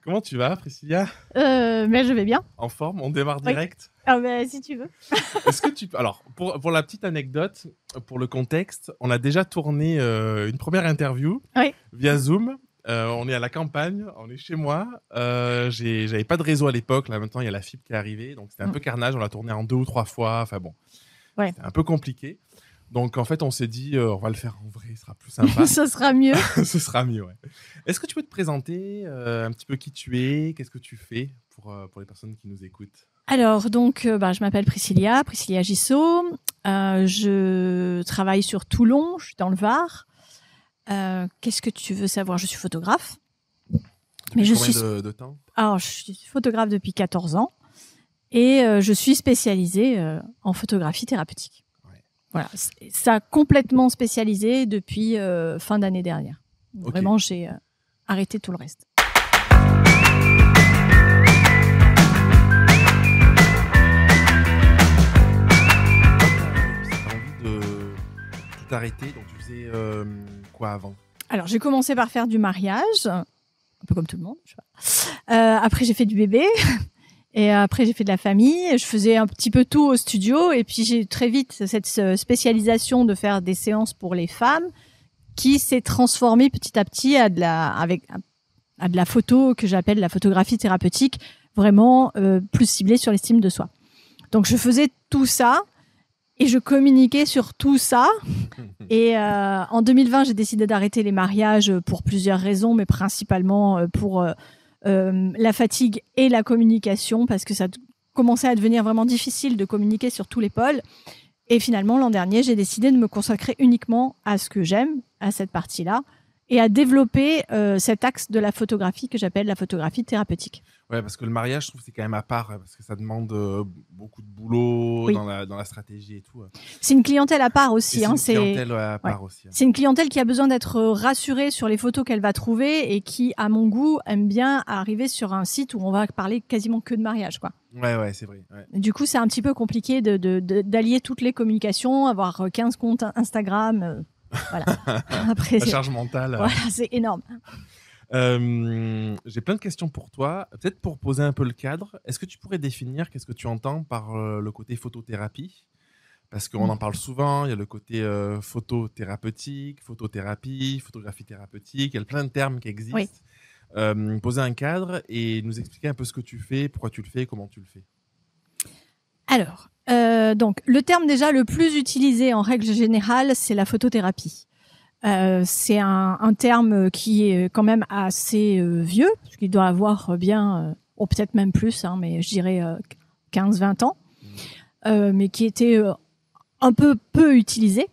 Comment tu vas, Priscilla? Mais je vais bien. En forme? On démarre Oui. direct? Ah bah, si tu veux. Est-ce que tu... Alors, pour la petite anecdote, pour le contexte, on a déjà tourné une première interview Oui. via Zoom. On est à la campagne, on est chez moi. J'avais pas de réseau à l'époque. Là, maintenant, il y a la fibre qui est arrivée. Donc, c'était un peu carnage. On l'a tourné en 2 ou 3 fois. Enfin bon, Ouais. c'était un peu compliqué. Donc, en fait, on s'est dit, on va le faire en vrai. Ce sera plus sympa. Ce sera mieux. Ce sera mieux, ouais. Est-ce que tu peux te présenter un petit peu qui tu es? Qu'est-ce que tu fais pour les personnes qui nous écoutent? Alors, donc, je m'appelle Priscilla Gissot. Je travaille sur Toulon, je suis dans le Var. Qu'est-ce que tu veux savoir? Je suis photographe. Mais combien de temps? Alors, je suis photographe depuis 14 ans et je suis spécialisée en photographie thérapeutique. Ouais. Voilà, ça a complètement spécialisé depuis fin d'année dernière. Okay. Vraiment, j'ai arrêté tout le reste. Tout arrêté, donc tu faisais quoi avant? Alors, j'ai commencé par faire du mariage, un peu comme tout le monde, je sais pas. Après, j'ai fait du bébé. Et après, j'ai fait de la famille. Je faisais un petit peu tout au studio. Et puis, j'ai très vite cette spécialisation de faire des séances pour les femmes qui s'est transformée petit à petit à de la photo que j'appelle la photographie thérapeutique, vraiment plus ciblée sur l'estime de soi. Donc, je faisais tout ça et je communiquais sur tout ça. Et en 2020, j'ai décidé d'arrêter les mariages pour plusieurs raisons, mais principalement pour la fatigue et la communication, parce que ça commençait à devenir vraiment difficile de communiquer sur tous les pôles. Et finalement, l'an dernier, j'ai décidé de me consacrer uniquement à ce que j'aime, à cette partie-là, et à développer cet axe de la photographie que j'appelle la photographie thérapeutique. Ouais, parce que le mariage, je trouve que c'est quand même à part, parce que ça demande beaucoup de boulot dans la stratégie et tout. C'est une clientèle à part aussi. C'est une clientèle à part aussi. C'est une clientèle qui a besoin d'être rassurée sur les photos qu'elle va trouver et qui, à mon goût, aime bien arriver sur un site où on va parler quasiment que de mariage, quoi. Ouais, c'est vrai. Ouais. Du coup, c'est un petit peu compliqué d'allier toutes les communications, avoir 15 comptes Instagram. Voilà. Après, la charge mentale. Voilà, c'est énorme. J'ai plein de questions pour toi. Peut-être pour poser un peu le cadre, est-ce que tu pourrais définir qu'est-ce que tu entends par le côté photothérapie? Parce qu'on en parle souvent, il y a le côté photothérapeutique, photothérapie, photographie thérapeutique, il y a plein de termes qui existent. Oui. Poser un cadre et nous expliquer un peu ce que tu fais, pourquoi tu le fais, comment tu le fais. Alors, donc, le terme déjà le plus utilisé en règle générale, c'est la photothérapie. C'est un terme qui est quand même assez vieux, parce qu'il doit avoir bien, ou peut-être même plus, mais je dirais 15-20 ans, mais qui était un peu utilisé.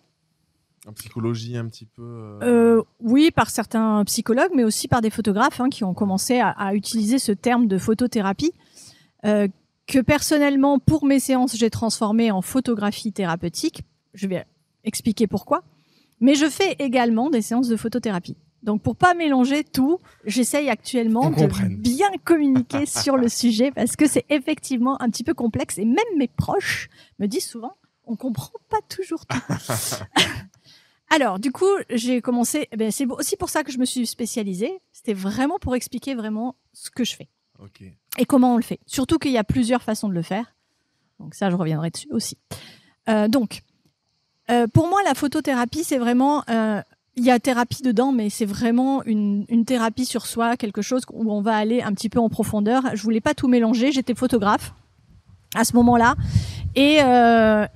En psychologie un petit peu Oui, par certains psychologues, mais aussi par des photographes qui ont commencé à utiliser ce terme de photothérapie, que personnellement, pour mes séances, j'ai transformé en photographie thérapeutique. Je vais expliquer pourquoi. Mais je fais également des séances de photothérapie. Donc, pour pas mélanger tout, j'essaye actuellement de bien communiquer sur le sujet parce que c'est effectivement un petit peu complexe. Et même mes proches me disent souvent, on comprend pas toujours tout. Alors, du coup, j'ai commencé... c'est aussi pour ça que je me suis spécialisée. C'était vraiment pour expliquer vraiment ce que je fais. Okay. Et comment on le fait. Surtout qu'il y a plusieurs façons de le faire. Donc ça, je reviendrai dessus aussi. Pour moi, la photothérapie, c'est vraiment... il y a thérapie dedans, mais c'est vraiment une thérapie sur soi, quelque chose où on va aller un petit peu en profondeur. Je voulais pas tout mélanger. J'étais photographe à ce moment-là. Et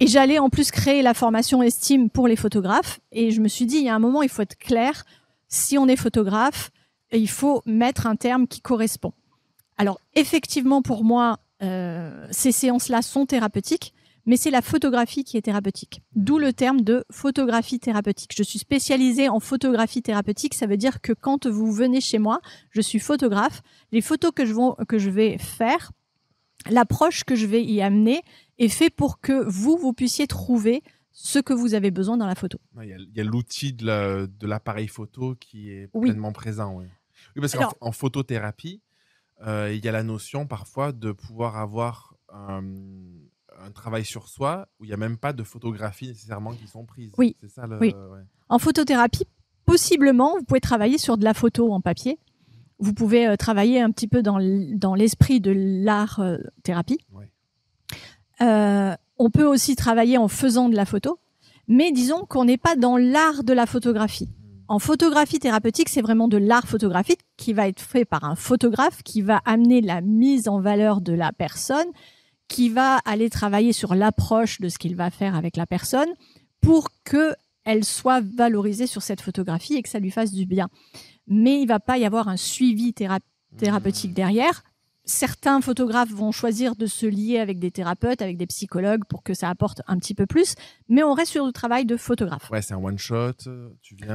j'allais en plus créer la formation estime pour les photographes. Et je me suis dit, il y a un moment, il faut être clair. Si on est photographe, il faut mettre un terme qui correspond. Alors, effectivement, pour moi, ces séances-là sont thérapeutiques, mais c'est la photographie qui est thérapeutique. D'où le terme de photographie thérapeutique. Je suis spécialisée en photographie thérapeutique. Ça veut dire que quand vous venez chez moi, je suis photographe. Les photos que je vais faire, l'approche que je vais y amener est faite pour que vous puissiez trouver ce que vous avez besoin dans la photo. Il y a l'outil de l'appareil photo qui est pleinement présent. Oui, parce qu'en photothérapie, il y a la notion parfois de pouvoir avoir un travail sur soi où il n'y a même pas de photographies nécessairement qui sont prises. Oui. C'est ça oui. Ouais. En photothérapie, possiblement, vous pouvez travailler sur de la photo en papier vous pouvez travailler un petit peu dans l'esprit de l'art thérapie. Ouais. On peut aussi travailler en faisant de la photo, mais disons qu'on n'est pas dans l'art de la photographie. En photographie thérapeutique, c'est vraiment de l'art photographique qui va être fait par un photographe qui va amener la mise en valeur de la personne, qui va aller travailler sur l'approche de ce qu'il va faire avec la personne pour qu'elle soit valorisée sur cette photographie et que ça lui fasse du bien. Mais il ne va pas y avoir un suivi thérapeutique derrière. Certains photographes vont choisir de se lier avec des thérapeutes, avec des psychologues pour que ça apporte un petit peu plus, mais on reste sur le travail de photographe. Ouais, c'est un one-shot,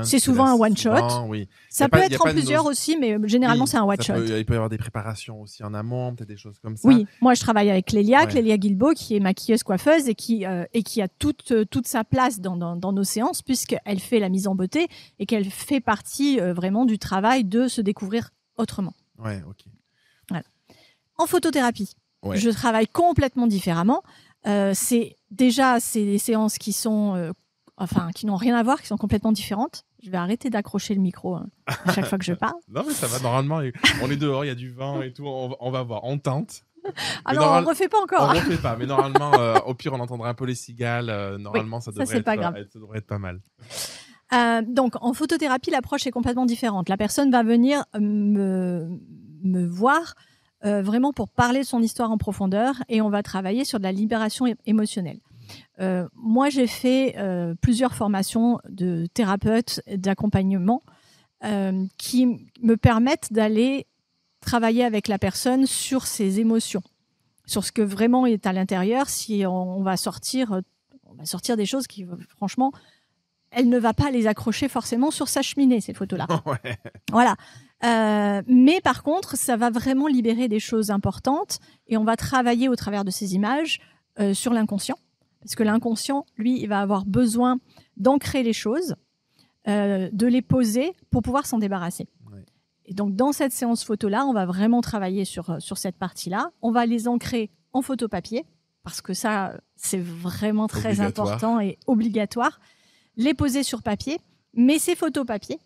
c'est souvent un one-shot. Oui. Ça peut être en plusieurs aussi, mais généralement c'est un one-shot. Il peut y avoir des préparations aussi en amont, peut-être des choses comme ça. Oui, moi je travaille avec Clélia Guilbeault, qui est maquilleuse coiffeuse et qui a toute sa place dans nos séances, puisqu'elle fait la mise en beauté et qu'elle fait partie vraiment du travail de se découvrir autrement. Ouais, ok. Voilà. En photothérapie, je travaille complètement différemment. C'est des séances qui sont, qui n'ont rien à voir, qui sont complètement différentes. Je vais arrêter d'accrocher le micro à chaque fois que je parle. Non, mais ça va. Normalement, on est dehors, il y a du vent et tout. On va voir. On tente. Alors, on ne refait pas encore. On ne refait pas. Mais normalement, au pire, on entendra un peu les cigales. Normalement, ça devrait être pas mal. Donc, en photothérapie, l'approche est complètement différente. La personne va venir me voir vraiment pour parler de son histoire en profondeur et on va travailler sur de la libération émotionnelle. Moi, j'ai fait plusieurs formations de thérapeute, d'accompagnement qui me permettent d'aller travailler avec la personne sur ses émotions, sur ce que vraiment est à l'intérieur. Si on va sortir des choses qui, franchement, elle ne va pas les accrocher forcément sur sa cheminée, ces photos-là. Ouais. Voilà. Mais par contre, ça va vraiment libérer des choses importantes et on va travailler au travers de ces images sur l'inconscient. Parce que l'inconscient, lui, il va avoir besoin d'ancrer les choses, de les poser pour pouvoir s'en débarrasser. Ouais. Et donc, dans cette séance photo-là, on va vraiment travailler sur cette partie-là. On va les ancrer en photo papier, parce que ça, c'est vraiment très important et obligatoire. Les poser sur papier, mais ces photos papier,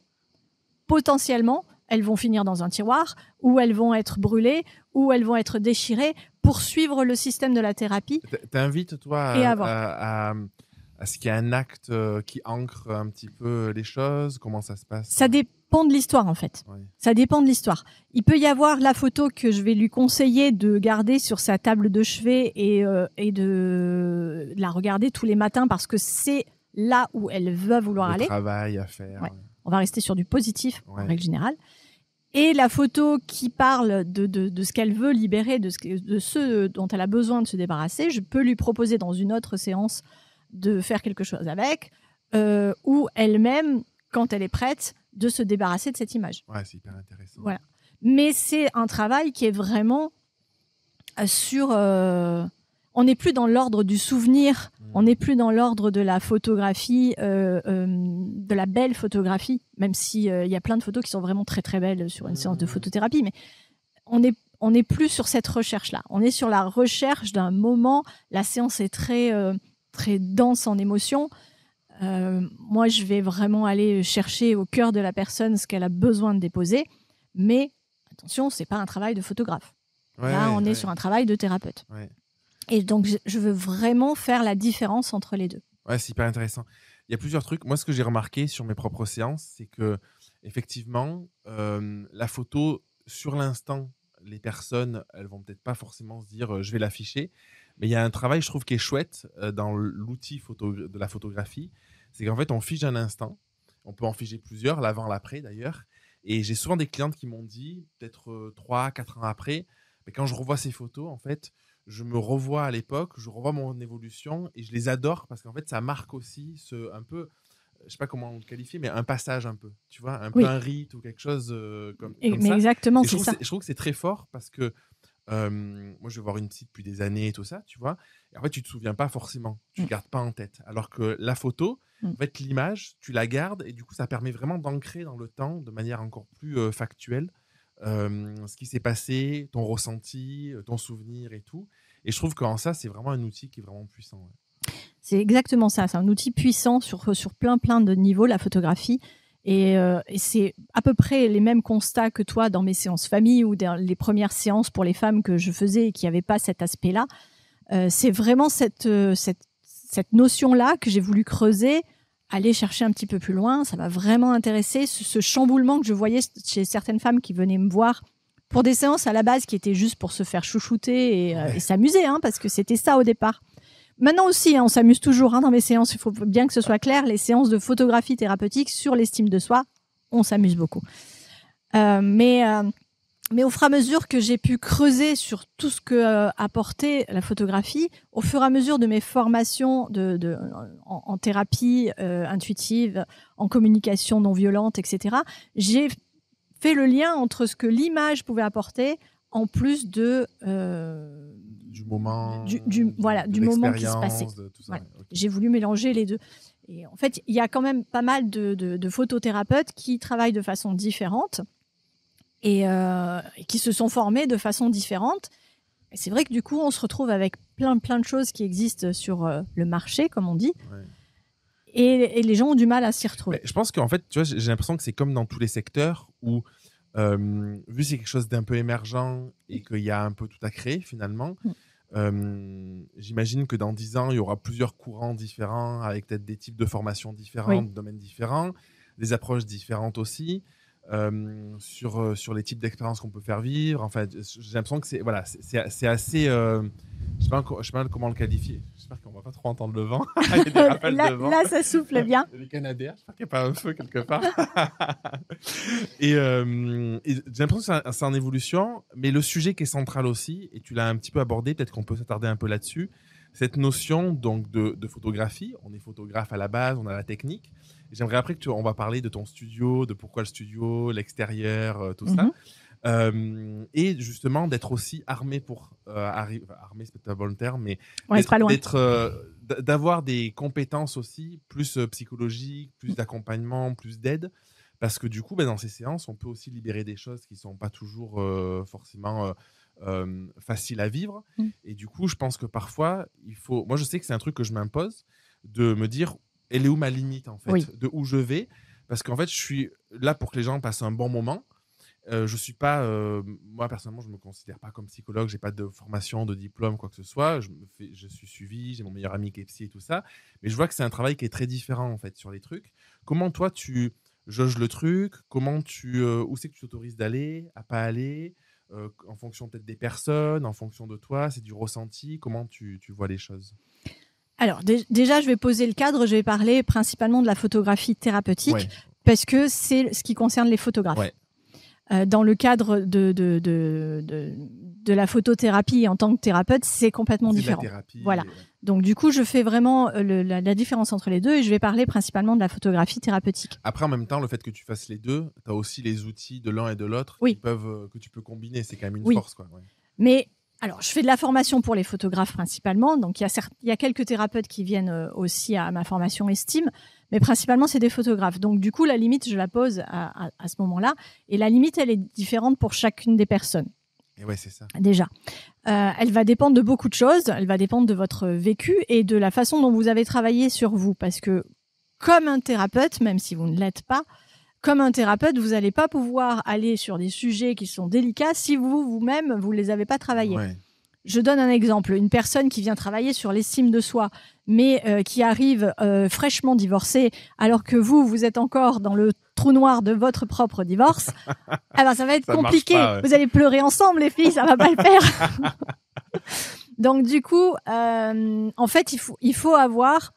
potentiellement, elles vont finir dans un tiroir, ou elles vont être brûlées, ou elles vont être déchirées pour suivre le système de la thérapie. T'invites, toi, à ce qu'il y ait un acte qui ancre un petit peu les choses? Comment ça se passe? Ça dépend de l'histoire, en fait. Ouais. Ça dépend de l'histoire. Il peut y avoir la photo que je vais lui conseiller de garder sur sa table de chevet et de la regarder tous les matins parce que c'est là où elle va vouloir aller. Travail à faire. Ouais. On va rester sur du positif, en règle générale. Et la photo qui parle de ce qu'elle veut libérer, de ce dont elle a besoin de se débarrasser, je peux lui proposer dans une autre séance de faire quelque chose avec, ou elle-même, quand elle est prête, de se débarrasser de cette image. Ouais, c'est hyper intéressant. Voilà. Mais c'est un travail qui est vraiment sur... on n'est plus dans l'ordre du souvenir, on n'est plus dans l'ordre de la photographie, de la belle photographie, même s'il y a plein de photos qui sont vraiment très très belles sur une séance de photothérapie, mais on n'est plus sur cette recherche-là. On est sur la recherche d'un moment, la séance est très, très dense en émotions. Moi, je vais vraiment aller chercher au cœur de la personne ce qu'elle a besoin de déposer, mais attention, c'est pas un travail de photographe. Ouais, là, on est sur un travail de thérapeute. Ouais. Et donc, je veux vraiment faire la différence entre les deux. Ouais, c'est hyper intéressant. Il y a plusieurs trucs. Moi, ce que j'ai remarqué sur mes propres séances, c'est que effectivement, la photo, sur l'instant, les personnes, elles vont peut-être pas forcément se dire je vais l'afficher. Mais il y a un travail, je trouve, qui est chouette dans l'outil de la photographie. C'est qu'en fait, on fige un instant. On peut en figer plusieurs, l'avant, l'après d'ailleurs. Et j'ai souvent des clientes qui m'ont dit, peut-être 3-4 ans après, mais quand je revois ces photos, en fait, je me revois à l'époque, je revois mon évolution et je les adore parce qu'en fait, ça marque aussi un peu, je sais pas comment on le qualifie, mais un passage un peu, tu vois, peu un rite ou quelque chose comme mais ça. Exactement, c'est ça. Je trouve que c'est très fort parce que moi, je vais voir une psy depuis des années et tout ça, tu vois, et en fait, tu te souviens pas forcément, tu ne gardes pas en tête. Alors que la photo, en fait, l'image, tu la gardes et du coup, ça permet vraiment d'ancrer dans le temps de manière encore plus factuelle ce qui s'est passé, ton ressenti, ton souvenir et tout. Et je trouve qu'en ça, c'est vraiment un outil qui est vraiment puissant. Ouais. C'est exactement ça. C'est un outil puissant sur plein de niveaux, la photographie. Et c'est à peu près les mêmes constats que toi dans mes séances famille ou dans les premières séances pour les femmes que je faisais et qui n'avaient pas cet aspect-là. C'est vraiment cette notion-là que j'ai voulu creuser, aller chercher un petit peu plus loin. Ça m'a vraiment intéressé, ce chamboulement que je voyais chez certaines femmes qui venaient me voir pour des séances à la base qui étaient juste pour se faire chouchouter et s'amuser, hein, parce que c'était ça au départ. Maintenant aussi, hein, on s'amuse toujours dans mes séances. Il faut bien que ce soit clair. Les séances de photographie thérapeutique sur l'estime de soi, on s'amuse beaucoup. Mais au fur et à mesure que j'ai pu creuser sur tout ce que apportait la photographie, au fur et à mesure de mes formations en thérapie intuitive, en communication non violente, etc., j'ai fait le lien entre ce que l'image pouvait apporter en plus de du moment, du moment qui se passait. Voilà. Okay. J'ai voulu mélanger les deux. Et en fait, il y a quand même pas mal de photothérapeutes qui travaillent de façon différente et qui se sont formés de façon différente. Et c'est vrai que du coup, on se retrouve avec plein de choses qui existent sur le marché, comme on dit. Ouais. Et les gens ont du mal à s'y retrouver. Mais je pense qu'en fait, tu vois, j'ai l'impression que c'est comme dans tous les secteurs où vu que c'est quelque chose d'un peu émergent et qu'il y a un peu tout à créer finalement, j'imagine que dans 10 ans, il y aura plusieurs courants différents avec peut-être des types de formations différents, de domaines différents, des approches différentes aussi, sur les types d'expériences qu'on peut faire vivre. En fait, j'ai l'impression que c'est assez... je sais pas comment le qualifier. J'espère qu'on va pas trop entendre le vent. Il y a des rappels de vent. Là, ça souffle bien. Il y a des canadaires. J'espère qu'il n'y a pas un feu quelque part. et j'ai l'impression que c'est en évolution, mais le sujet qui est central aussi, et tu l'as un petit peu abordé, peut-être qu'on peut s'attarder un peu là-dessus, cette notion donc de photographie. On est photographe à la base, on a la technique. Et j'aimerais après on va parler de ton studio, de pourquoi le studio, l'extérieur, tout ça. Et justement d'être aussi armé pour arriver. Armé, c'est peut-être un bon terme, mais d'avoir des compétences aussi, plus psychologiques, plus d'accompagnement, plus d'aide. Parce que du coup, dans ces séances, on peut aussi libérer des choses qui ne sont pas toujours forcément faciles à vivre. Et du coup, je pense que parfois, il faut. Moi, je sais que c'est un truc que je m'impose de me dire, elle est où ma limite en fait, de où je vais. Parce qu'en fait, je suis là pour que les gens passent un bon moment. Je suis pas, moi personnellement, je me considère pas comme psychologue. J'ai pas de formation, de diplôme, quoi que ce soit. Je suis suivi, j'ai mon meilleur ami qui est psy et tout ça. Mais je vois que c'est un travail qui est très différent en fait sur les trucs. Comment toi tu jauges le truc? Comment où c'est que tu t'autorises d'aller, à pas aller, en fonction peut-être des personnes, en fonction de toi, c'est du ressenti. Comment tu vois les choses? Alors déjà, je vais poser le cadre. Je vais parler principalement de la photographie thérapeutique parce que c'est ce qui concerne les photographes. Dans le cadre de la photothérapie en tant que thérapeute, c'est complètement différent. Voilà. Donc du coup, je fais vraiment la différence entre les deux et je vais parler principalement de la photographie thérapeutique. Après, en même temps, le fait que tu fasses les deux, tu as aussi les outils de l'un et de l'autre que tu peux combiner. C'est quand même une force, quoi. Mais alors, je fais de la formation pour les photographes principalement. Donc, il y a quelques thérapeutes qui viennent aussi à ma formation Estime, mais principalement, c'est des photographes. Donc, du coup, la limite, je la pose à ce moment-là. Et la limite, elle est différente pour chacune des personnes. Et ouais, c'est ça. Déjà. Elle va dépendre de beaucoup de choses. Elle va dépendre de votre vécu et de la façon dont vous avez travaillé sur vous. Parce que, comme un thérapeute, même si vous ne l'êtes pas, comme un thérapeute, vous n'allez pas pouvoir aller sur des sujets qui sont délicats si vous-même, vous ne les avez pas travaillés. Je donne un exemple. Une personne qui vient travailler sur l'estime de soi, mais qui arrive fraîchement divorcée, alors que vous êtes encore dans le trou noir de votre propre divorce, ça va être compliqué. Pas, Vous allez pleurer ensemble, les filles, ça va pas le faire. Donc, du coup, en fait, il faut avoir...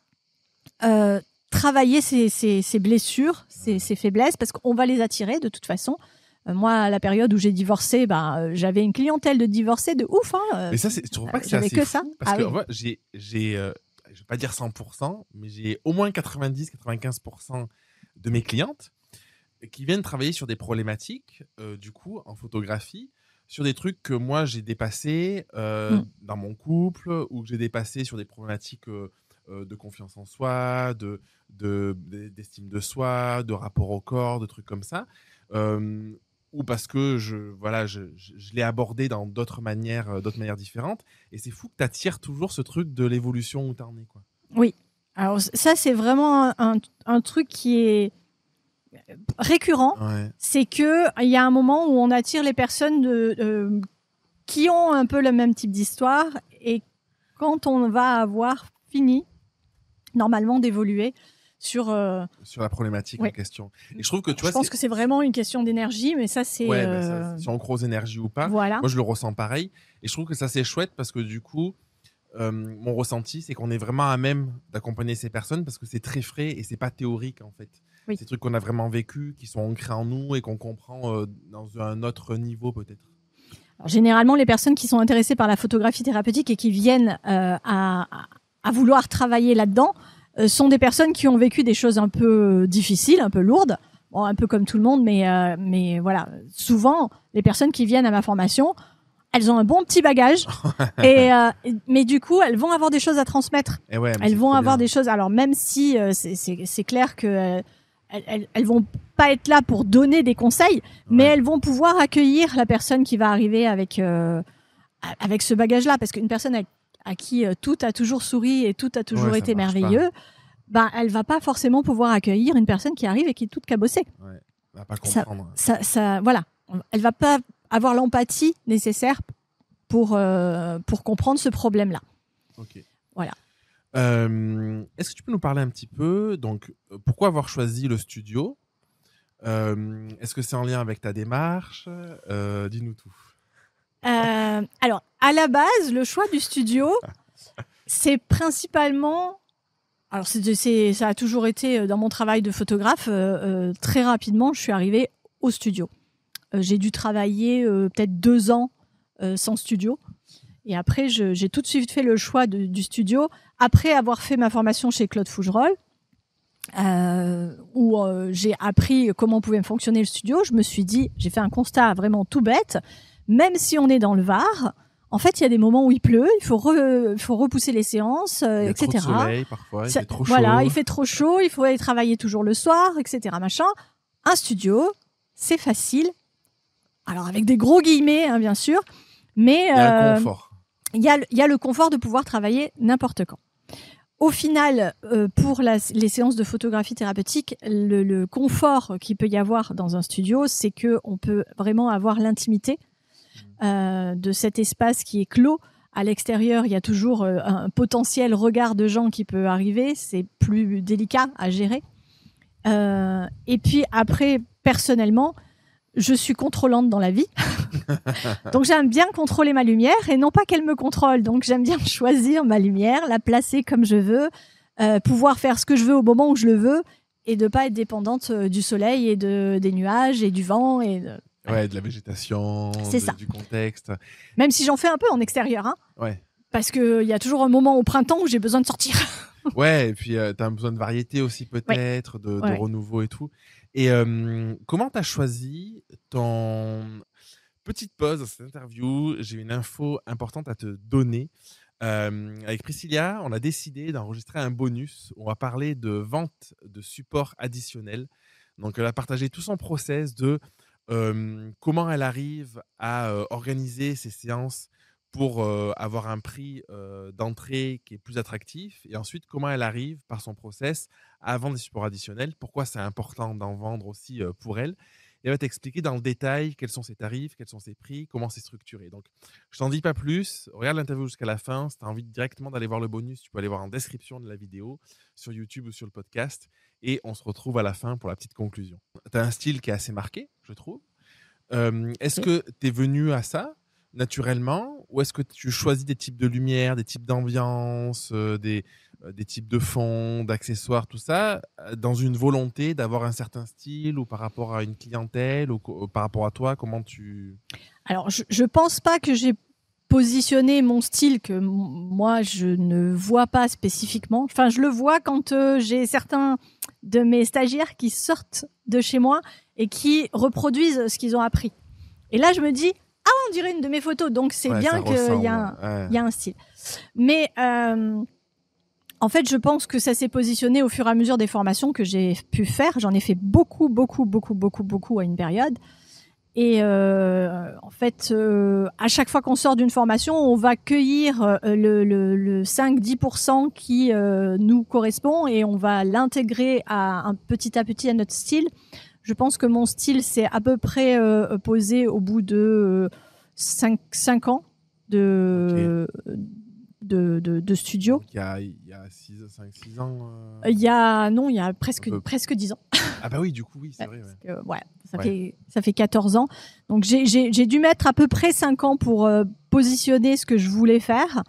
travailler ses blessures, ses faiblesses, parce qu'on va les attirer de toute façon. Moi, à la période où j'ai divorcé, j'avais une clientèle de divorcés de ouf. Mais ça, tu trouves pas que c'est assez fou ça parce que moi, j'ai, je vais pas dire 100%, mais j'ai au moins 90-95% de mes clientes qui viennent travailler sur des problématiques, du coup, en photographie, sur des trucs que moi, j'ai dépassés dans mon couple, ou que j'ai dépassés sur des problématiques... de confiance en soi, d'estime de soi, de rapport au corps, de trucs comme ça, ou parce que je l'ai abordé dans d'autres manières différentes. Et c'est fou que tu attires toujours ce truc de l'évolution où tu en es, quoi. Oui. Alors ça, c'est vraiment un truc qui est récurrent, c'est que il y a un moment où on attire les personnes qui ont un peu le même type d'histoire, et quand on va avoir fini normalement d'évoluer sur la problématique en question. Et je trouve que je pense que c'est vraiment une question d'énergie, mais ça c'est si on croise énergie ou pas. Voilà. Moi je le ressens pareil, et je trouve que ça c'est chouette parce que du coup mon ressenti c'est qu'on est vraiment à même d'accompagner ces personnes parce que c'est très frais et c'est pas théorique en fait. Oui. C'est des trucs qu'on a vraiment vécu, qui sont ancrés en nous et qu'on comprend dans un autre niveau peut-être. Alors, généralement, les personnes qui sont intéressées par la photographie thérapeutique et qui viennent à vouloir travailler là-dedans sont des personnes qui ont vécu des choses un peu difficiles, un peu lourdes, bon, un peu comme tout le monde, mais voilà. Souvent, les personnes qui viennent à ma formation, elles ont un bon petit bagage, mais du coup, elles vont avoir des choses à transmettre. Elles vont avoir des choses. Alors même si c'est clair que elles vont pas être là pour donner des conseils, mais elles vont pouvoir accueillir la personne qui va arriver avec ce bagage-là, parce qu'une personne à qui tout a toujours souri et tout a toujours été merveilleux, ben elle va pas forcément pouvoir accueillir une personne qui arrive et qui est toute cabossée. Ouais, elle va pas comprendre. Voilà, elle va pas avoir l'empathie nécessaire pour comprendre ce problème-là. Ok. Voilà. Est-ce que tu peux nous parler un petit peu, donc, pourquoi avoir choisi le studio ? Est-ce que c'est en lien avec ta démarche ? Dis-nous tout. Alors, à la base, le choix du studio, c'est principalement... Alors, ça a toujours été dans mon travail de photographe. Très rapidement, je suis arrivée au studio. J'ai dû travailler peut-être 2 ans sans studio. Et après, j'ai tout de suite fait le choix du studio, après avoir fait ma formation chez Claude Fougerolles, où j'ai appris comment pouvait fonctionner le studio. Je me suis dit, j'ai fait un constat vraiment tout bête, même si on est dans le Var, en fait, il y a des moments où il pleut, il faut repousser les séances, etc. Il y a trop de soleil parfois, il fait trop chaud. Voilà, il fait trop chaud, il faut aller travailler toujours le soir, etc. Machin. Un studio, c'est facile. Alors, avec des gros guillemets, hein, bien sûr, mais... Il y a un confort. Il y a le confort de pouvoir travailler n'importe quand. Au final, pour les séances de photographie thérapeutique, le confort qu'il peut y avoir dans un studio, c'est que on peut vraiment avoir l'intimité de cet espace qui est clos. À l'extérieur, il y a toujours un potentiel regard de gens qui peut arriver. C'est plus délicat à gérer. Et puis après, personnellement, je suis contrôlante dans la vie. Donc j'aime bien contrôler ma lumière et non pas qu'elle me contrôle. Donc j'aime bien choisir ma lumière, la placer comme je veux, pouvoir faire ce que je veux au moment où je le veux et de pas être dépendante du soleil et des nuages et du vent et de la végétation, du contexte. Même si j'en fais un peu en extérieur, hein. Ouais. Parce que il y a toujours un moment au printemps où j'ai besoin de sortir. Ouais, et puis tu as besoin de variété aussi peut-être, de renouveau et tout. Et comment tu as choisi ton... Petite pause dans cette interview, j'ai une info importante à te donner. Avec Priscilla, on a décidé d'enregistrer un bonus. On va parler de vente de support additionnel. Donc, elle a partagé tout son process de comment elle arrive à organiser ses séances pour avoir un prix d'entrée qui est plus attractif. Et ensuite, comment elle arrive, par son process, à vendre des supports additionnels. Pourquoi c'est important d'en vendre aussi pour elle. Et elle va t'expliquer dans le détail quels sont ses tarifs, quels sont ses prix, comment c'est structuré. Donc, je t'en dis pas plus. Regarde l'interview jusqu'à la fin. Si tu as envie directement d'aller voir le bonus, tu peux aller voir en description de la vidéo, sur YouTube ou sur le podcast. Et on se retrouve à la fin pour la petite conclusion. Tu as un style qui est assez marqué, je trouve. Est-ce que tu es venu à ça naturellement, ou est-ce que tu choisis des types de lumière, des types d'ambiance, des types de fonds, d'accessoires, tout ça, dans une volonté d'avoir un certain style ou par rapport à une clientèle ou par rapport à toi, comment tu... Alors, je pense pas que j'ai positionné mon style que moi, je ne vois pas spécifiquement. Enfin, je le vois quand j'ai certains de mes stagiaires qui sortent de chez moi et qui reproduisent ce qu'ils ont appris. Et là, je me dis, ah, on dirait une de mes photos. Donc, c'est bien qu'il y a un style. Mais... en fait, je pense que ça s'est positionné au fur et à mesure des formations que j'ai pu faire. J'en ai fait beaucoup à une période. Et en fait, à chaque fois qu'on sort d'une formation, on va cueillir le 5-10% qui nous correspond et on va l'intégrer petit à petit à notre style. Je pense que mon style s'est à peu près posé au bout de 5 ans de studio. Donc, il y a 5-6 ans. Il y a presque 10 ans. Ah bah oui, du coup, oui, c'est vrai. Ça fait 14 ans. Donc, j'ai dû mettre à peu près 5 ans pour positionner ce que je voulais faire.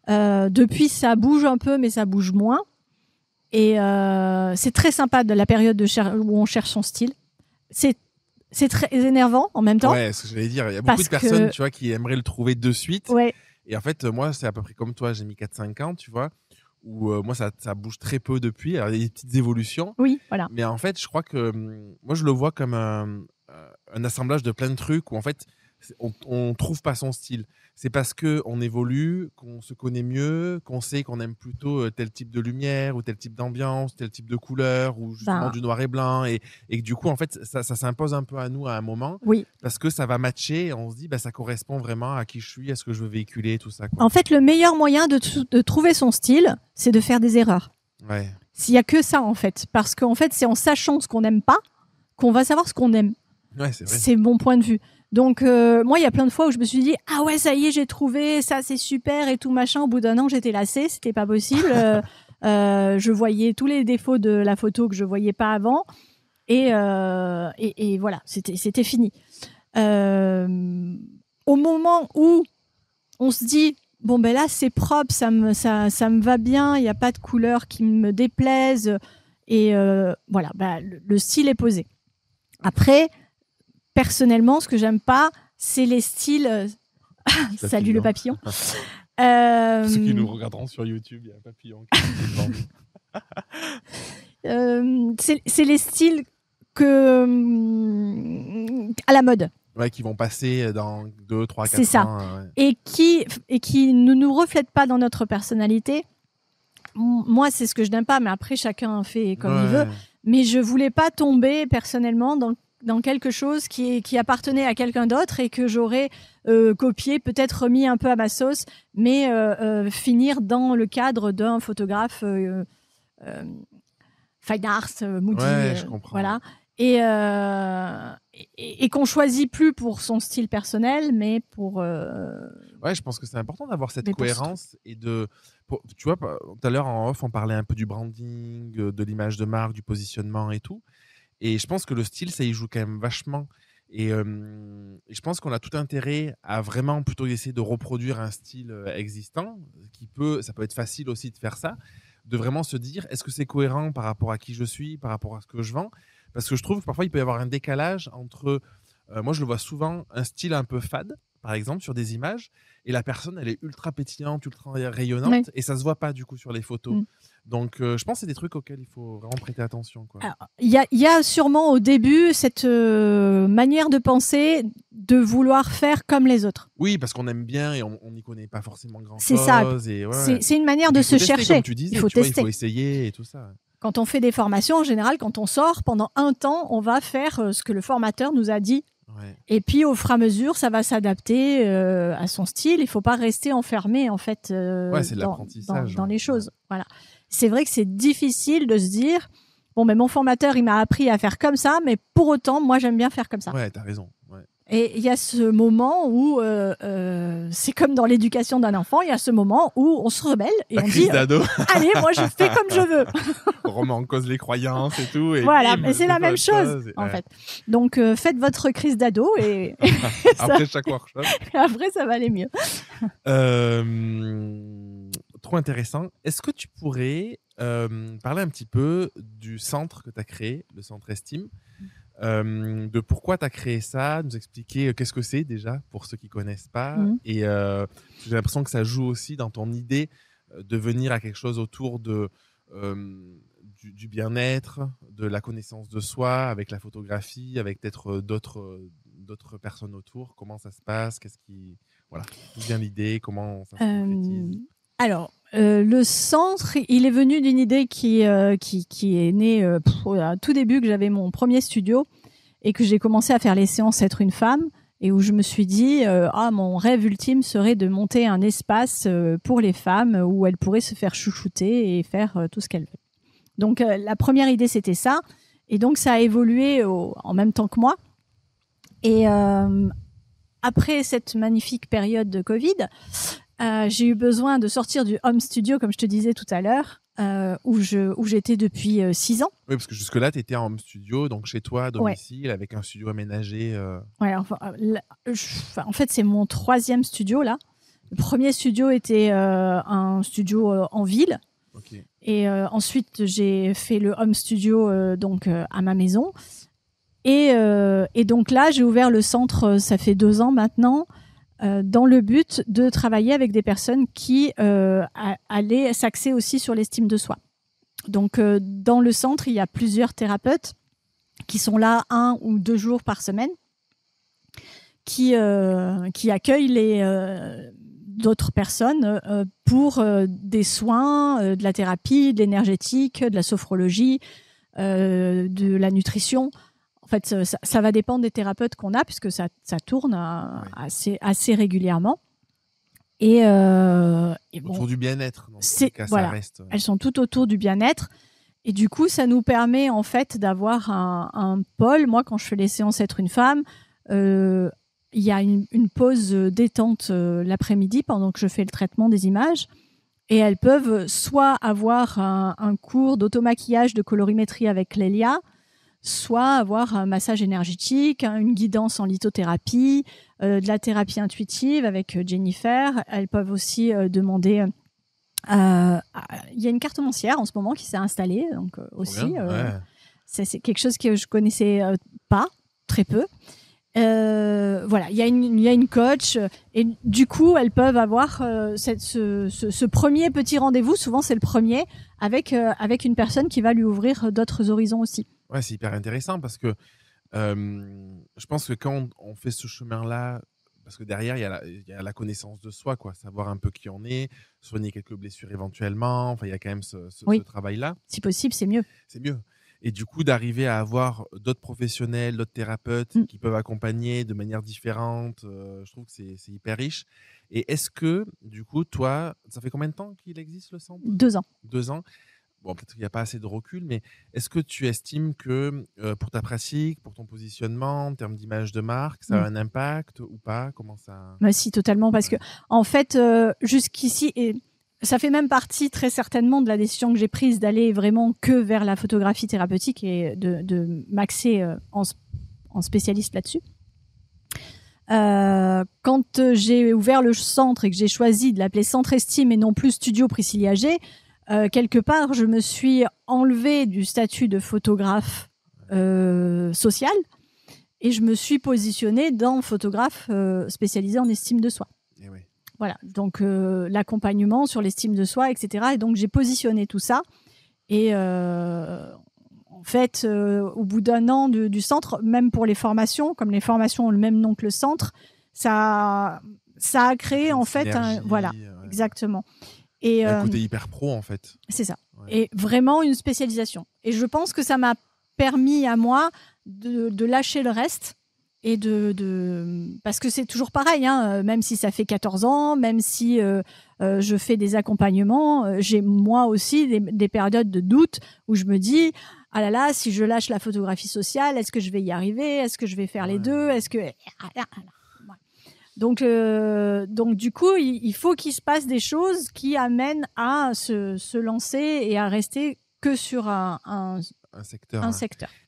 Depuis, ça bouge un peu, mais ça bouge moins. Et c'est très sympa de la période où on cherche son style. C'est très énervant en même temps. Ouais, ce que j'allais dire. Il y a beaucoup de personnes, tu vois, qui aimeraient le trouver de suite. Ouais. Et en fait, moi, c'est à peu près comme toi. J'ai mis 4-5 ans, tu vois, où moi, ça bouge très peu depuis. Alors, il y a des petites évolutions. Oui, voilà. Mais en fait, je crois que moi, je le vois comme un assemblage de plein de trucs où, en fait, on trouve pas son style. C'est parce qu'on évolue, qu'on se connaît mieux, qu'on sait qu'on aime plutôt tel type de lumière ou tel type d'ambiance, tel type de couleur ou justement du noir et blanc. Et que du coup, en fait, ça s'impose un peu à nous à un moment. Oui. Parce que ça va matcher et on se dit, ça correspond vraiment à qui je suis, à ce que je veux véhiculer, tout ça. En fait, le meilleur moyen de trouver son style, c'est de faire des erreurs. Ouais. S'il y a que ça, en fait. Parce qu'en fait, c'est en sachant ce qu'on n'aime pas qu'on va savoir ce qu'on aime. Ouais, c'est vrai. C'est mon point de vue. Donc, moi, il y a plein de fois où je me suis dit, ah ouais, ça y est, j'ai trouvé, ça c'est super et tout machin. Au bout d'un an, j'étais lassée, c'était pas possible. Je voyais tous les défauts de la photo que je voyais pas avant. Et voilà, c'était fini. Au moment où on se dit, bon ben là c'est propre, ça me va bien, il n'y a pas de couleur qui me déplaise. Et voilà, le style est posé. Après, personnellement, ce que j'aime pas, c'est les styles. Salut le papillon. Ceux qui nous regarderont sur YouTube, il y a un papillon qui c'est les styles à la mode. Ouais, qui vont passer dans 2, 3, 4 ans. C'est ça. Ouais. Et qui ne nous reflètent pas dans notre personnalité. Moi, c'est ce que je n'aime pas, mais après, chacun fait comme il veut. Mais je voulais pas tomber personnellement dans quelque chose qui appartenait à quelqu'un d'autre et que j'aurais copié, peut-être remis un peu à ma sauce, mais finir dans le cadre d'un photographe fine art, moody. Ouais, je comprends. Voilà. Et qu'on choisit plus pour son style personnel, mais pour. Ouais, je pense que c'est important d'avoir cette cohérence et tu vois, tout à l'heure en off, on parlait un peu du branding, de l'image de marque, du positionnement et tout. Et je pense que le style, ça y joue quand même vachement. Et je pense qu'on a tout intérêt à vraiment plutôt essayer de reproduire un style existant, ça peut être facile aussi de faire ça, de vraiment se dire, est-ce que c'est cohérent par rapport à qui je suis, par rapport à ce que je vends? Parce que je trouve que parfois, il peut y avoir un décalage entre, moi je le vois souvent, un style un peu fade, par exemple, sur des images, et la personne, elle est ultra pétillante, ultra rayonnante, et ça se voit pas du coup sur les photos. Donc, je pense que c'est des trucs auxquels il faut vraiment prêter attention. Il y a sûrement au début cette manière de penser, de vouloir faire comme les autres. Oui, parce qu'on aime bien et on n'y connaît pas forcément grand-chose. C'est ça. C'est une manière de se chercher. Comme tu disais, il faut essayer et tout ça. Quand on fait des formations, en général, quand on sort, pendant un temps, on va faire ce que le formateur nous a dit. Ouais. Et puis, au fur et à mesure, ça va s'adapter à son style. Il ne faut pas rester enfermé, en fait, dans les choses. Ouais. Voilà. C'est vrai que c'est difficile de se dire, bon, mais mon formateur, il m'a appris à faire comme ça, mais pour autant, moi, j'aime bien faire comme ça. Ouais, t'as raison. Ouais. Et il y a ce moment où, c'est comme dans l'éducation d'un enfant, il y a ce moment où on se rebelle et on dit, allez, moi, je fais comme je veux. On remet en cause les croyances et tout. Et voilà, mais c'est la même chose, en fait. Donc, faites votre crise d'ado et après chaque workshop. Après, ça va aller mieux. Trop intéressant. Est-ce que tu pourrais parler un petit peu du centre que tu as créé, le centre Estime, de pourquoi tu as créé ça, nous expliquer qu'est-ce que c'est déjà pour ceux qui ne connaissent pas. Et j'ai l'impression que ça joue aussi dans ton idée de venir à quelque chose autour du bien-être, de la connaissance de soi, avec la photographie, avec peut-être d'autres personnes autour. Comment ça se passe? Voilà, d'où vient l'idée? Comment ça se concrétise? Alors, le centre, il est venu d'une idée qui est née au tout début, que j'avais mon premier studio et que j'ai commencé à faire les séances Être une femme, et où je me suis dit, mon rêve ultime serait de monter un espace pour les femmes où elles pourraient se faire chouchouter et faire tout ce qu'elles veulent. Donc la première idée, c'était ça. Et donc ça a évolué en même temps que moi. Et après cette magnifique période de Covid, j'ai eu besoin de sortir du home studio, comme je te disais tout à l'heure, où j'étais depuis 6 ans. Oui, parce que jusque-là, tu étais en home studio, donc chez toi, à domicile, avec un studio aménagé. Ouais, en fait, c'est mon 3e studio, là. Le premier studio était un studio en ville. Ok. Et ensuite, j'ai fait le home studio à ma maison. Et donc là, j'ai ouvert le centre, ça fait 2 ans maintenant, dans le but de travailler avec des personnes qui allaient s'axer aussi sur l'estime de soi. Donc, dans le centre, il y a plusieurs thérapeutes qui sont là 1 ou 2 jours par semaine, qui accueillent d'autres personnes pour des soins, de la thérapie, de l'énergétique, de la sophrologie, de la nutrition. En fait, ça va dépendre des thérapeutes qu'on a, puisque ça tourne assez régulièrement. Et autour du bien-être. Voilà, reste... elles sont toutes autour du bien-être. Et du coup, ça nous permet en fait d'avoir un pôle. Moi, quand je fais les séances Être une femme, il y a une pause détente l'après-midi pendant que je fais le traitement des images. Et elles peuvent soit avoir un cours d'automaquillage, de colorimétrie avec Lélia, soit avoir un massage énergétique, une guidance en lithothérapie, de la thérapie intuitive avec Jennifer. Elles peuvent aussi demander... Il y a une cartomancière en ce moment qui s'est installée, donc aussi. C'est quelque chose que je connaissais pas, très peu. Voilà, il y a une coach et du coup elles peuvent avoir ce premier petit rendez-vous. Souvent c'est le premier avec une personne qui va lui ouvrir d'autres horizons aussi. Ouais, c'est hyper intéressant parce que je pense que quand on fait ce chemin-là, parce que derrière il y a la connaissance de soi, quoi, savoir un peu qui on est, soigner quelques blessures éventuellement. Enfin, il y a quand même ce travail-là. Si possible, c'est mieux. C'est mieux. Et du coup, d'arriver à avoir d'autres professionnels, d'autres thérapeutes qui peuvent accompagner de manière différente, je trouve que c'est hyper riche. Et est-ce que, du coup, toi, ça fait combien de temps qu'il existe le centre ? 2 ans. 2 ans. Bon, peut-être qu'il n'y a pas assez de recul, mais est-ce que tu estimes que pour ta pratique, pour ton positionnement, en termes d'image de marque, ça a un impact ou pas ? Comment ça... Si, totalement. Parce que, en fait, jusqu'ici... Ça fait même partie très certainement de la décision que j'ai prise d'aller vraiment que vers la photographie thérapeutique et de m'axer en spécialiste là-dessus. Quand j'ai ouvert le centre et que j'ai choisi de l'appeler Centre Estime et non plus Studio Priscillia G, quelque part, je me suis enlevée du statut de photographe social et je me suis positionnée dans photographe spécialisé en estime de soi. Et oui. Voilà, donc l'accompagnement sur l'estime de soi, etc. Et donc j'ai positionné tout ça. Et en fait, au bout d'1 an du centre, même pour les formations, comme les formations ont le même nom que le centre, ça a créé en fait voilà, exactement. Et un côté hyper pro en fait. C'est ça. Ouais. Et vraiment une spécialisation. Et je pense que ça m'a permis à moi de lâcher le reste. Et parce que c'est toujours pareil, hein, même si ça fait 14 ans, même si je fais des accompagnements, j'ai moi aussi des périodes de doute où je me dis ah là là, si je lâche la photographie sociale, est-ce que je vais y arriver ? Est-ce que je vais faire les deux ? Est-ce que donc du coup, il faut qu'il se passe des choses qui amènent à se lancer et à rester que sur un secteur.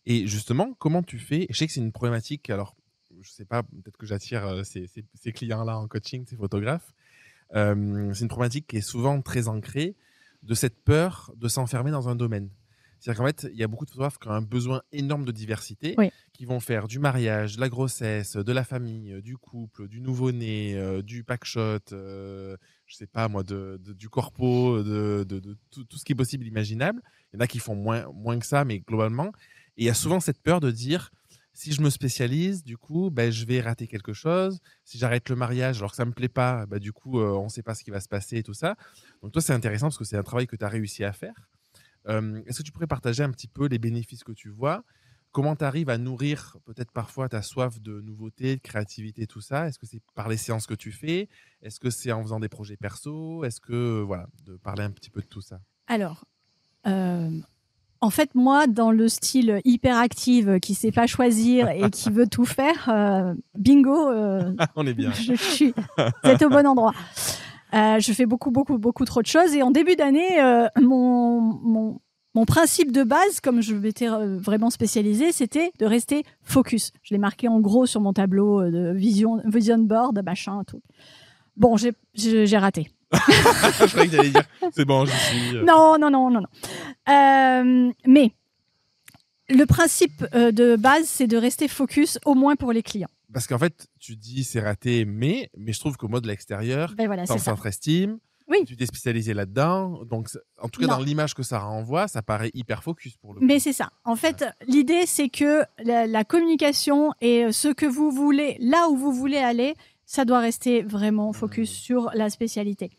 Et justement, comment tu fais ? Je sais que c'est une problématique. Alors, je sais pas, peut-être que j'attire ces clients-là en coaching, ces photographes. C'est une problématique qui est souvent très ancrée de cette peur de s'enfermer dans un domaine. C'est-à-dire qu'en fait, il y a beaucoup de photographes qui ont un besoin énorme de diversité, qui vont faire du mariage, de la grossesse, de la famille, du couple, du nouveau-né, du packshot, je sais pas moi, du corpo, de tout ce qui est possible, imaginable. Il y en a qui font moins que ça, mais globalement. Et il y a souvent cette peur de dire, si je me spécialise, du coup, je vais rater quelque chose. Si j'arrête le mariage alors que ça ne me plaît pas, du coup, on ne sait pas ce qui va se passer et tout ça. Donc toi, c'est intéressant parce que c'est un travail que tu as réussi à faire. Est-ce que tu pourrais partager un petit peu les bénéfices que tu vois comment tu arrives à nourrir peut-être parfois ta soif de nouveauté, de créativité, tout ça? Est-ce que c'est par les séances que tu fais? Est-ce que c'est en faisant des projets perso? Est-ce que, voilà, de parler un petit peu de tout ça? Alors, euh, en fait, moi, dans le style hyperactive, qui sait pas choisir et qui veut tout faire, bingo, On est bien. vous êtes au bon endroit. Je fais beaucoup trop de choses. Et en début d'année, mon principe de base, comme je m'étais vraiment spécialisée, c'était de rester focus. Je l'ai marqué en gros sur mon tableau de vision board, machin, tout. Bon, j'ai raté. Je croyais que t'allais dire, c'est bon, j'y suis. Non. Mais le principe de base, c'est de rester focus, au moins pour les clients. Parce qu'en fait, tu dis c'est raté, mais je trouve qu'au mode de l'extérieur, Ben voilà, t'as un c'est ça. centre estime, Oui. tu t'es spécialisé là-dedans, donc en tout cas Non. dans l'image que ça renvoie, ça paraît hyper focus pour le coup. Mais c'est ça. En fait, l'idée, c'est que la communication et ce que vous voulez, là où vous voulez aller, ça doit rester vraiment focus sur la spécialité.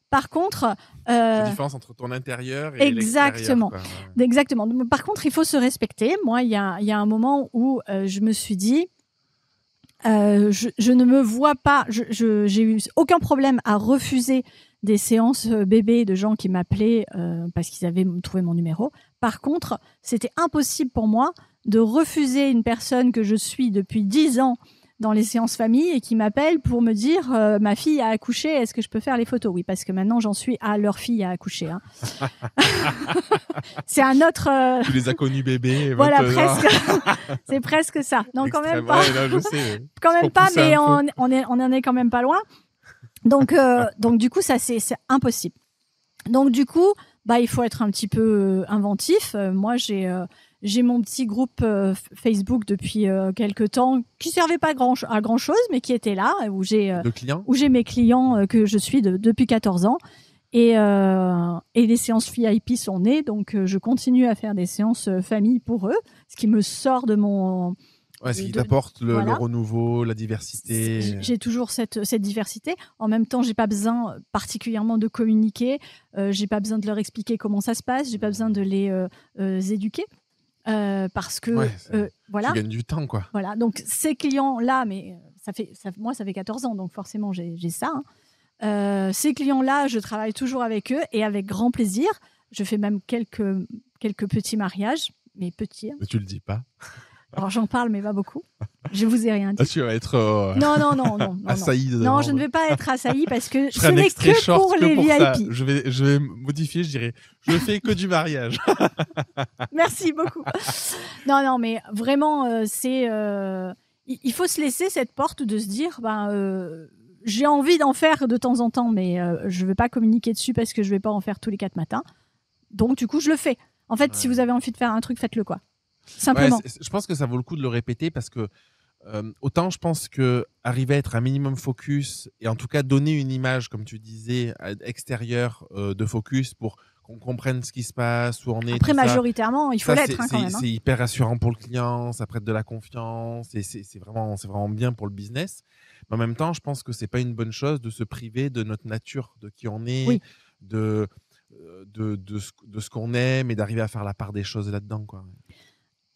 Par contre, C'est la différence entre ton intérieur et exactement, l'extérieur, quoi. exactement. Par contre, il faut se respecter. Moi, il y a un moment où je me suis dit, je ne me vois pas. J'ai eu aucun problème à refuser des séances bébés de gens qui m'appelaient parce qu'ils avaient trouvé mon numéro. Par contre, c'était impossible pour moi de refuser une personne que je suis depuis 10 ans dans les séances famille et qui m'appelle pour me dire ma fille a accouché, est-ce que je peux faire les photos? Oui, parce que maintenant j'en suis à leur fille a accouché. Hein. C'est un autre. Tu les as connus bébés. Voilà, presque. C'est presque ça. Non, quand même pas. Ouais, là, je sais. Quand même pas, mais on en est quand même pas loin. Donc du coup, ça c'est impossible. Donc du coup, il faut être un petit peu inventif. Moi, j'ai mon petit groupe Facebook depuis quelques temps qui servait pas à grand chose, mais qui était là où j'ai mes clients que je suis depuis 14 ans. Et les séances VIP sont nées, donc je continue à faire des séances famille pour eux, ce qui me sort de mon... Ouais, ce qui t'apporte le renouveau, la diversité. J'ai toujours cette diversité. En même temps, j'ai pas besoin particulièrement de communiquer. J'ai pas besoin de leur expliquer comment ça se passe. J'ai pas besoin de les éduquer parce que voilà. Tu gagnes du temps, quoi. Voilà. Donc ces clients-là, mais moi, ça fait 14 ans, donc forcément, j'ai ça. Hein. Ces clients-là, je travaille toujours avec eux et avec grand plaisir. Je fais même quelques petits mariages, mais petits. Hein. Mais tu le dis pas. Alors j'en parle, mais pas beaucoup. Je vous ai rien dit. Ah, tu vas être non, assailli dedans. Non, je ne vais pas être assailli parce que ce n'est que pour les VIP. Ça. Je vais modifier, je dirais, je fais que du mariage. Merci beaucoup. Non, mais vraiment, il faut se laisser cette porte de se dire, j'ai envie d'en faire de temps en temps, mais je ne vais pas communiquer dessus parce que je ne vais pas en faire tous les 4 matins. Donc du coup, je le fais. En fait, si vous avez envie de faire un truc, faites-le quoi. Simplement. Ouais, je pense que ça vaut le coup de le répéter parce que autant je pense que arriver à être un minimum focus et en tout cas donner une image, comme tu disais, extérieure de focus pour qu'on comprenne ce qui se passe, où on est. Après, majoritairement, il faut l'être quand même. C'est hyper rassurant pour le client, ça prête de la confiance et c'est vraiment bien pour le business. Mais en même temps, je pense que c'est pas une bonne chose de se priver de notre nature, de qui on est, de ce qu'on aime et d'arriver à faire la part des choses là-dedans, quoi.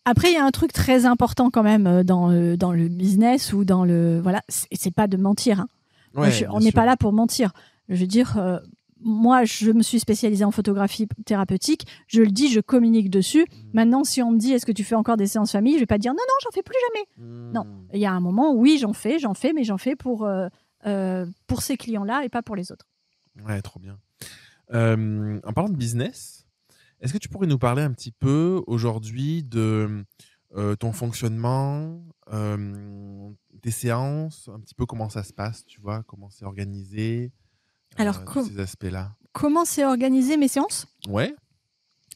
Après, il y a un truc très important quand même dans le business ou dans le... Voilà, c'est pas de mentir. Hein. On n'est pas là pour mentir. Je veux dire, moi, je me suis spécialisée en photographie thérapeutique. Je le dis, je communique dessus. Maintenant, si on me dit, est-ce que tu fais encore des séances famille? Je vais pas dire, non, j'en fais plus jamais. Non, il y a un moment, oui, j'en fais, mais j'en fais pour ces clients-là et pas pour les autres. Ouais, trop bien. En parlant de business... Est-ce que tu pourrais nous parler un petit peu aujourd'hui de ton fonctionnement, tes séances, un petit peu comment ça se passe, tu vois, comment c'est organisé, ces aspects-là. Comment c'est organisé mes séances? Ouais.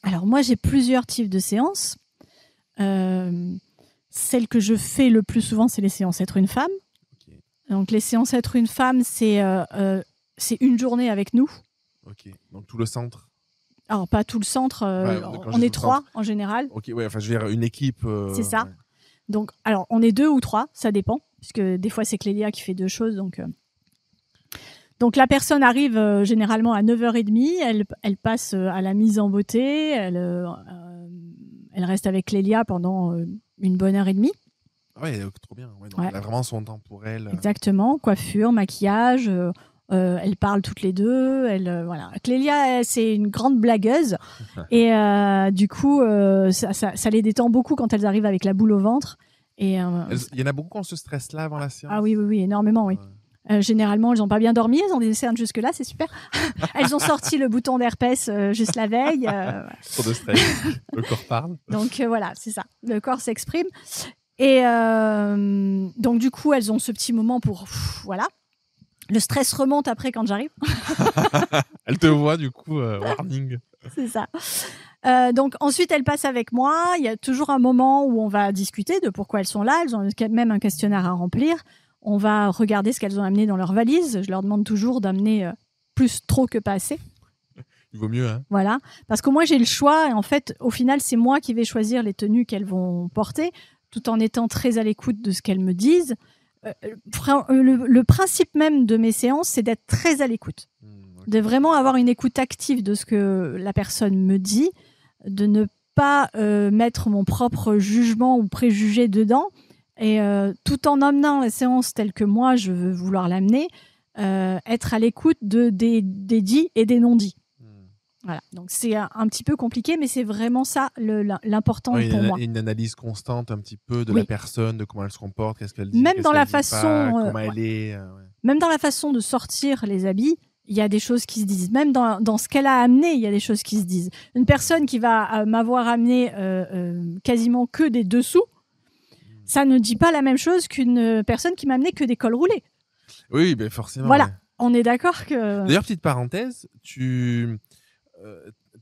Alors moi, j'ai plusieurs types de séances. Celle que je fais le plus souvent, c'est les séances Être une femme. Okay. Donc les séances Être une femme, c'est une journée avec nous. Ok, donc tout le centre. Alors, pas tout le centre, on est 3 en général. Ok, ouais, enfin, je veux dire, une équipe. C'est ça. Ouais. Donc, alors, on est 2 ou 3, ça dépend, puisque des fois, c'est Clélia qui fait 2 choses. Donc la personne arrive généralement à 9h30, elle passe à la mise en beauté, elle reste avec Clélia pendant une bonne heure et demie. Ouais, trop bien. Ouais, donc Ouais. elle a vraiment son temps pour elle. Exactement, coiffure, maquillage, elles parlent toutes les deux. Voilà. Clélia, c'est une grande blagueuse et du coup, ça les détend beaucoup quand elles arrivent avec la boule au ventre. Et Il y en a beaucoup qui ont ce stress-là avant la séance. ah oui, énormément, oui. Généralement, elles n'ont pas bien dormi, elles ont des cernes jusque-là, c'est super. Elles ont sorti le bouton d'herpès juste la veille. Trop de stress. Le corps parle. Donc voilà, c'est ça. Le corps s'exprime. Et donc du coup, elles ont ce petit moment pour voilà. Le stress remonte après quand j'arrive. Elle te voit du coup, warning. C'est ça. Donc ensuite, elles passent avec moi. Il y a toujours un moment où on va discuter de pourquoi elles sont là. Elles ont même un questionnaire à remplir. On va regarder ce qu'elles ont amené dans leur valise. Je leur demande toujours d'amener plus trop que pas assez. Il vaut mieux, hein. Voilà, parce qu'au moins j'ai le choix. Et en fait, au final, c'est moi qui vais choisir les tenues qu'elles vont porter, tout en étant très à l'écoute de ce qu'elles me disent. Le principe même de mes séances, c'est d'être très à l'écoute, Okay. de vraiment avoir une écoute active de ce que la personne me dit, de ne pas mettre mon propre jugement ou préjugé dedans, et tout en amenant la séance telle que moi je veux vouloir l'amener, être à l'écoute des dits et des non-dits. Voilà, donc c'est un petit peu compliqué, mais c'est vraiment ça l'important pour moi. Une analyse constante un petit peu de Oui. la personne, de comment elle se comporte, qu'est-ce qu'elle dit, Même qu'est-ce dans la qu'elle dit façon, pas, comment elle est. Même dans la façon de sortir les habits, il y a des choses qui se disent. Même dans ce qu'elle a amené, il y a des choses qui se disent. Une personne qui va m'avoir amené quasiment que des dessous, ça ne dit pas la même chose qu'une personne qui m'a amené que des cols roulés. Oui, ben forcément. Voilà, ouais. on est d'accord que... D'ailleurs, petite parenthèse, tu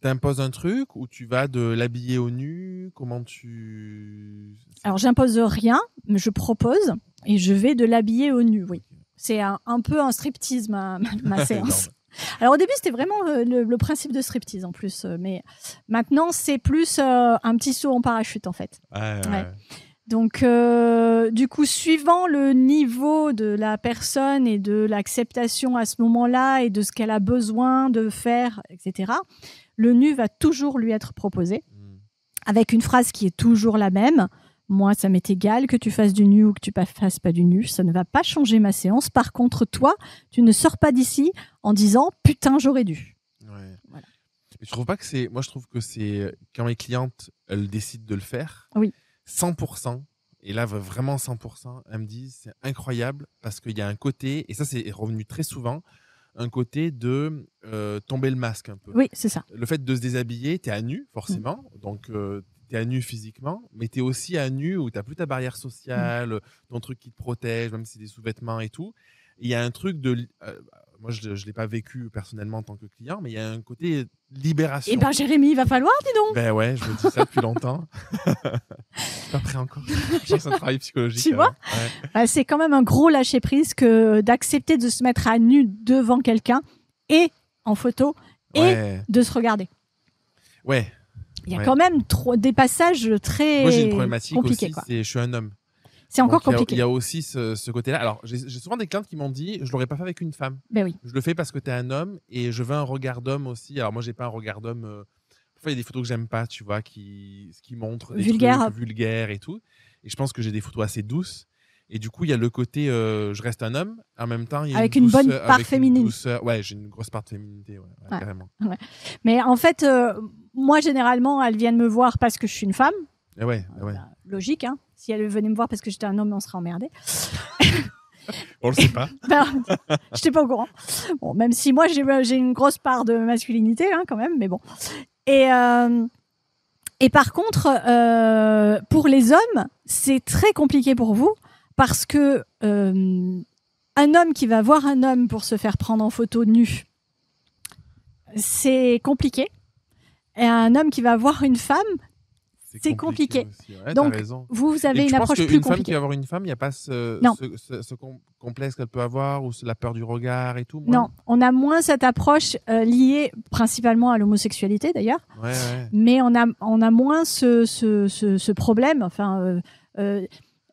t'imposes un truc ou tu vas de l'habiller au nu? Comment tu... Alors, j'impose rien, mais je propose et je vais de l'habiller au nu, oui. C'est un peu un striptease, ma séance. Alors, au début, c'était vraiment le principe de striptease, en plus. Mais maintenant, c'est plus un petit saut en parachute, en fait. Ouais. Donc, du coup, suivant le niveau de la personne et de l'acceptation à ce moment-là et de ce qu'elle a besoin de faire, etc., le nu va toujours lui être proposé avec une phrase qui est toujours la même. Moi, ça m'est égal que tu fasses du nu ou que tu fasses pas du nu. Ça ne va pas changer ma séance. Par contre, toi, tu ne sors pas d'ici en disant « Putain, j'aurais dû ». Ouais. Voilà. Mais je trouve pas que c'est... Moi, je trouve que c'est... Quand mes clientes, elles décident de le faire, oui. 100%, et là, vraiment 100%, elles me disent c'est incroyable parce qu'il y a un côté, et ça, c'est revenu très souvent, un côté de tomber le masque un peu. Oui, c'est ça. Le fait de se déshabiller, t'es à nu, forcément. Donc, t'es à nu physiquement, mais t'es aussi à nu où t'as plus ta barrière sociale, ton truc qui te protège, même si c'est des sous-vêtements et tout. Il y a un truc de... moi, je ne l'ai pas vécu personnellement en tant que client, mais il y a un côté libération. Eh ben, Jérémy, il va falloir, dis donc. Ben ouais, je me dis ça depuis longtemps. Je suis pas prêt encore. Je pense que c'est un travail psychologique. Tu vois, c'est quand même un gros lâcher-prise que d'accepter de se mettre à nu devant quelqu'un et en photo et de se regarder. Ouais. Il y a quand même des passages très compliqués. Moi, j'ai une problématique aussi, quoi. je suis un homme. C'est encore compliqué. Il y a aussi ce côté-là. Alors, j'ai souvent des clientes qui m'ont dit, je l'aurais pas fait avec une femme. Ben oui. Je le fais parce que tu es un homme et je veux un regard d'homme aussi. Alors moi, j'ai pas un regard d'homme. Parfois, il y a des photos que j'aime pas, tu vois, qui montrent des trucs vulgaires et tout. Et je pense que j'ai des photos assez douces. Et du coup, il y a le côté, je reste un homme. En même temps, il y a avec une bonne part féminine. Ouais, j'ai une grosse part de féminité, carrément. Ouais. Mais en fait, moi, généralement, elles viennent me voir parce que je suis une femme. Ouais. Logique, hein. Si elle venait me voir parce que j'étais un homme, on serait emmerdé. On le sait pas. Je n'étais pas au courant. Bon, même si moi, j'ai une grosse part de masculinité, hein, quand même, mais bon. Et par contre, pour les hommes, c'est très compliqué pour vous parce que un homme qui va voir un homme pour se faire prendre en photo nu, c'est compliqué. Et un homme qui va voir une femme, c'est compliqué. Ouais, donc, vous avez une approche plus compliquée. Une femme qui va voir une femme, il n'y a pas ce complexe qu'elle peut avoir ou la peur du regard et tout. Non, on a moins cette approche liée principalement à l'homosexualité d'ailleurs. Ouais. Mais on a moins ce problème. Enfin,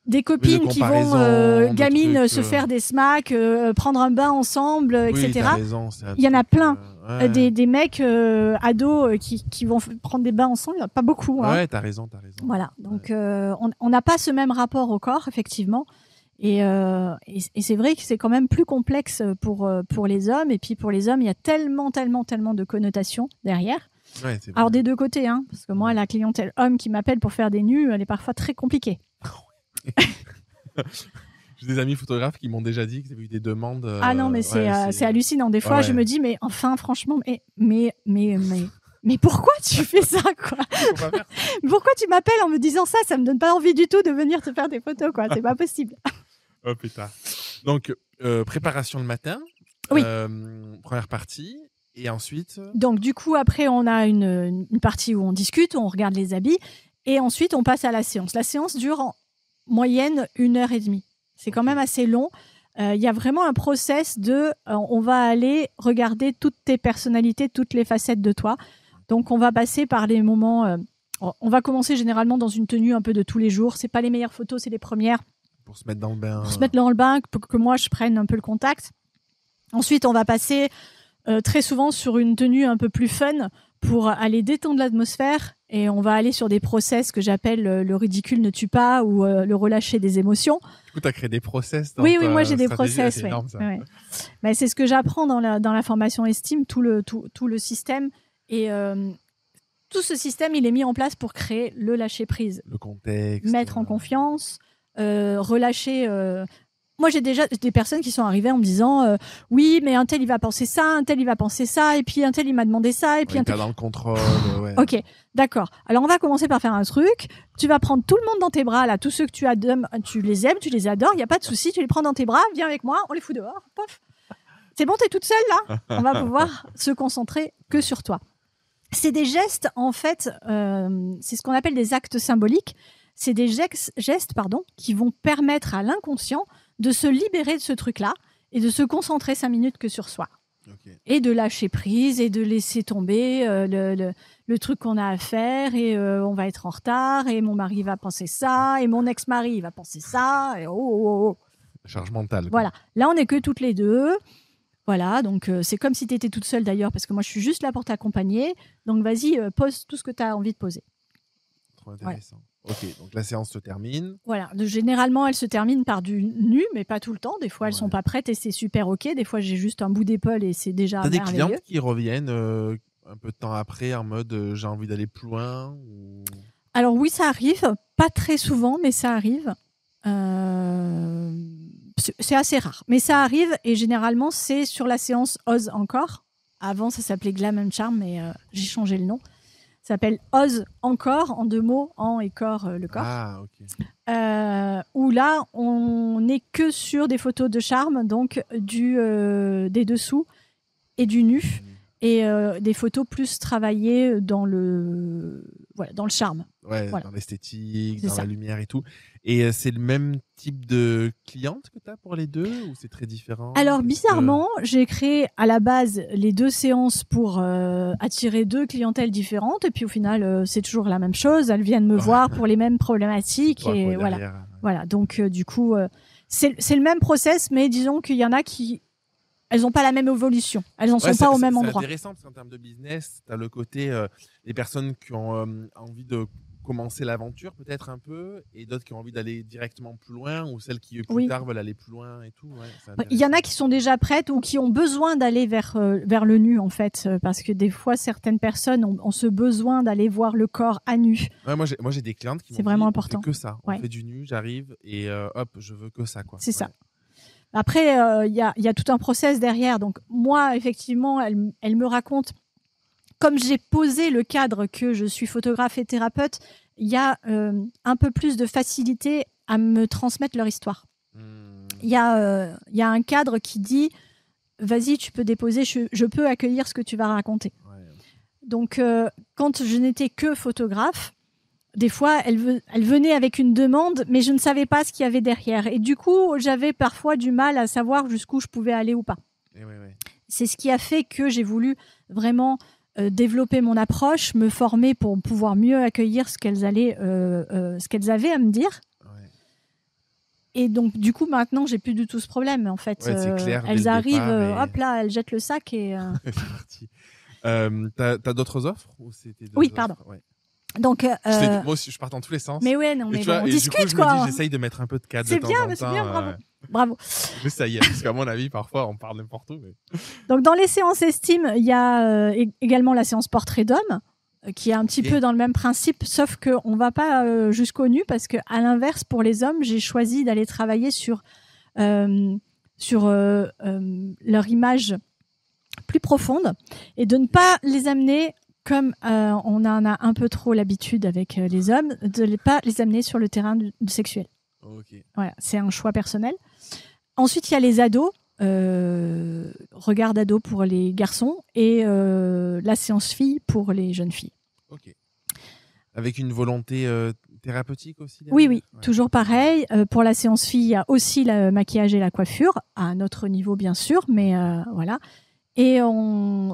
des copines qui vont, comparaison, de gamines, trucs, se faire des smacks, prendre un bain ensemble, Oui, etc. t'as raison, c'est un Il y en a truc, plein. ouais. Des mecs ados qui vont prendre des bains ensemble, il n'y en a pas beaucoup. Hein. Ouais, t'as raison. Voilà. Donc, on n'a pas ce même rapport au corps, effectivement. Et c'est vrai que c'est quand même plus complexe pour les hommes. Et puis pour les hommes, il y a tellement de connotations derrière. Ouais, c'est Alors vrai. des deux côtés, hein, parce que moi, la clientèle homme qui m'appelle pour faire des nus, elle est parfois très compliquée. J'ai des amis photographes qui m'ont déjà dit qu'ils avaient eu des demandes. Ah non, mais c'est hallucinant. Des fois, Ouais. je me dis, mais enfin, franchement, mais pourquoi tu fais ça, quoi? Faut pas faire ça. Pourquoi tu m'appelles en me disant ça? Ça me donne pas envie du tout de venir te faire des photos, quoi. C'est pas possible. Oh pétard. Donc, préparation le matin. Oui. Première partie. Et ensuite. Donc, du coup, après, on a une partie où on discute, où on regarde les habits. Et ensuite, on passe à la séance. La séance dure en moyenne 1h30. C'est quand même assez long. Il y a vraiment un process on va aller regarder toutes tes personnalités, toutes les facettes de toi. Donc, on va passer par les moments. On va commencer généralement dans une tenue un peu de tous les jours. C'est pas les meilleures photos, c'est les premières. Pour se mettre dans le bain. Pour se mettre dans le bain, pour que moi je prenne un peu le contact. Ensuite, on va passer très souvent sur une tenue un peu plus fun pour aller détendre l'atmosphère. Et on va aller sur des process que j'appelle le ridicule ne tue pas ou le relâcher des émotions. Du coup, tu as créé des process. Oui, moi j'ai des stratégie. process. C'est énorme, ça. Ouais. Mais c'est ce que j'apprends dans la formation Estime, tout le système. Et tout ce système, il est mis en place pour créer le lâcher prise. Le contexte. Mettre en confiance, relâcher. Moi, j'ai déjà des personnes qui sont arrivées en me disant oui, mais un tel il va penser ça, un tel il va penser ça, et puis un tel il m'a demandé ça, et puis Ouais, un t'as tel. dans le contrôle. Ouais. Ok, d'accord. Alors on va commencer par faire un truc. Tu vas prendre tout le monde dans tes bras, là, tous ceux que tu aimes, tu les adores, il y a pas de souci. Tu les prends dans tes bras, viens avec moi, on les fout dehors. Pof. C'est bon, t'es toute seule là. On va pouvoir se concentrer que sur toi. C'est des gestes, en fait, c'est ce qu'on appelle des actes symboliques. C'est des gestes, qui vont permettre à l'inconscient de se libérer de ce truc-là et de se concentrer 5 minutes que sur soi. Okay. Et de lâcher prise et de laisser tomber le truc qu'on a à faire et on va être en retard et mon mari va penser ça et mon ex-mari va penser ça et Charge mentale. Voilà. Là, on n'est que toutes les deux. Voilà, donc c'est comme si tu étais toute seule d'ailleurs parce que moi, je suis juste là pour t'accompagner. Donc, vas-y, pose tout ce que tu as envie de poser. Trop intéressant. Ouais. Ok, donc la séance se termine. Voilà, généralement, elle se termine par du nu, mais pas tout le temps. Des fois, elles sont pas prêtes et c'est super ok. Des fois, j'ai juste un bout d'épaule et c'est déjà merveilleux. T'as des clientes qui reviennent un peu de temps après en mode j'ai envie d'aller plus loin ou... Alors oui, ça arrive. Pas très souvent, mais ça arrive. C'est assez rare, mais ça arrive et généralement, c'est sur la séance Ose Encore. Avant, ça s'appelait Glam and Charm, mais j'ai changé le nom. Ça s'appelle Ose Encore, en 2 mots, en et corps, le corps. Ah, ok. Où là, on n'est que sur des photos de charme, donc des dessous et du nu, et des photos plus travaillées dans le charme. Ouais, voilà. Dans l'esthétique, C'est dans ça. la lumière et tout. Et c'est le même type de cliente que tu as pour les deux ou c'est très différent? Alors, bizarrement, j'ai créé à la base les 2 séances pour attirer 2 clientèles différentes. Et puis au final, c'est toujours la même chose. Elles viennent me voir pour les mêmes problématiques. Et voilà. Voilà. Donc, du coup, c'est le même process, mais disons qu'il y en a qui... Elles n'ont pas la même évolution. Elles n'en sont pas au même endroit. C'est intéressant parce qu'en termes de business, tu as le côté les personnes qui ont envie de commencer l'aventure peut-être un peu et d'autres qui ont envie d'aller directement plus loin ou celles qui plus tard veulent aller plus loin et tout. Ouais, il y en a qui sont déjà prêtes ou qui ont besoin d'aller vers le nu en fait parce que des fois certaines personnes ont ce besoin d'aller voir le corps à nu. Ouais, moi j'ai des clientes qui m'ont dit vraiment important. On fait que ça, on fait du nu, j'arrive et hop, je veux que ça quoi. C'est ça. Après, il y a tout un process derrière. Donc, moi, effectivement, elle me raconte, comme j'ai posé le cadre que je suis photographe et thérapeute, il y a un peu plus de facilité à me transmettre leur histoire. Il y a un cadre qui dit, vas-y, tu peux déposer, je peux accueillir ce que tu vas raconter. Ouais. Donc, quand je n'étais que photographe, des fois, elle venait avec une demande, mais je ne savais pas ce qu'il y avait derrière. Et du coup, j'avais parfois du mal à savoir jusqu'où je pouvais aller ou pas. C'est ce qui a fait que j'ai voulu vraiment développer mon approche, me former pour pouvoir mieux accueillir ce qu'elles avaient à me dire. Et donc, du coup, maintenant, j'ai plus du tout ce problème. En fait, Ouais, c'est clair dès elles le arrivent, départ et- hop là, elles jettent le sac et. C'est parti. T'as d'autres offres ou c'était deux Oui, offres pardon. Ouais. Donc, Moi aussi, je pars dans tous les sens. mais ouais, non, Et mais tu bon, vois, on et du coup, discute je me dis, quoi. j'essaye de mettre un peu de cadre C'est de temps bien, en mais c'est temps. bien, bravo. Bravo. J'essaye, parce qu'à mon avis, parfois, on parle n'importe où. Mais... Donc, dans les séances estime, il y a également la séance portrait d'homme, qui est un petit Ok. peu dans le même principe, sauf qu'on ne va pas jusqu'au nu, parce qu'à l'inverse, pour les hommes, j'ai choisi d'aller travailler sur leur image plus profonde et de ne pas les amener comme on en a un peu trop l'habitude avec les hommes, de ne pas les amener sur le terrain du sexuel. Ok. Voilà, c'est un choix personnel. Ensuite, il y a les ados, regard d'ado pour les garçons et la séance fille pour les jeunes filles. Ok. Avec une volonté thérapeutique aussi Oui, derrière oui, toujours pareil. Pour la séance fille, il y a aussi le maquillage et la coiffure, à un autre niveau bien sûr, mais voilà. Et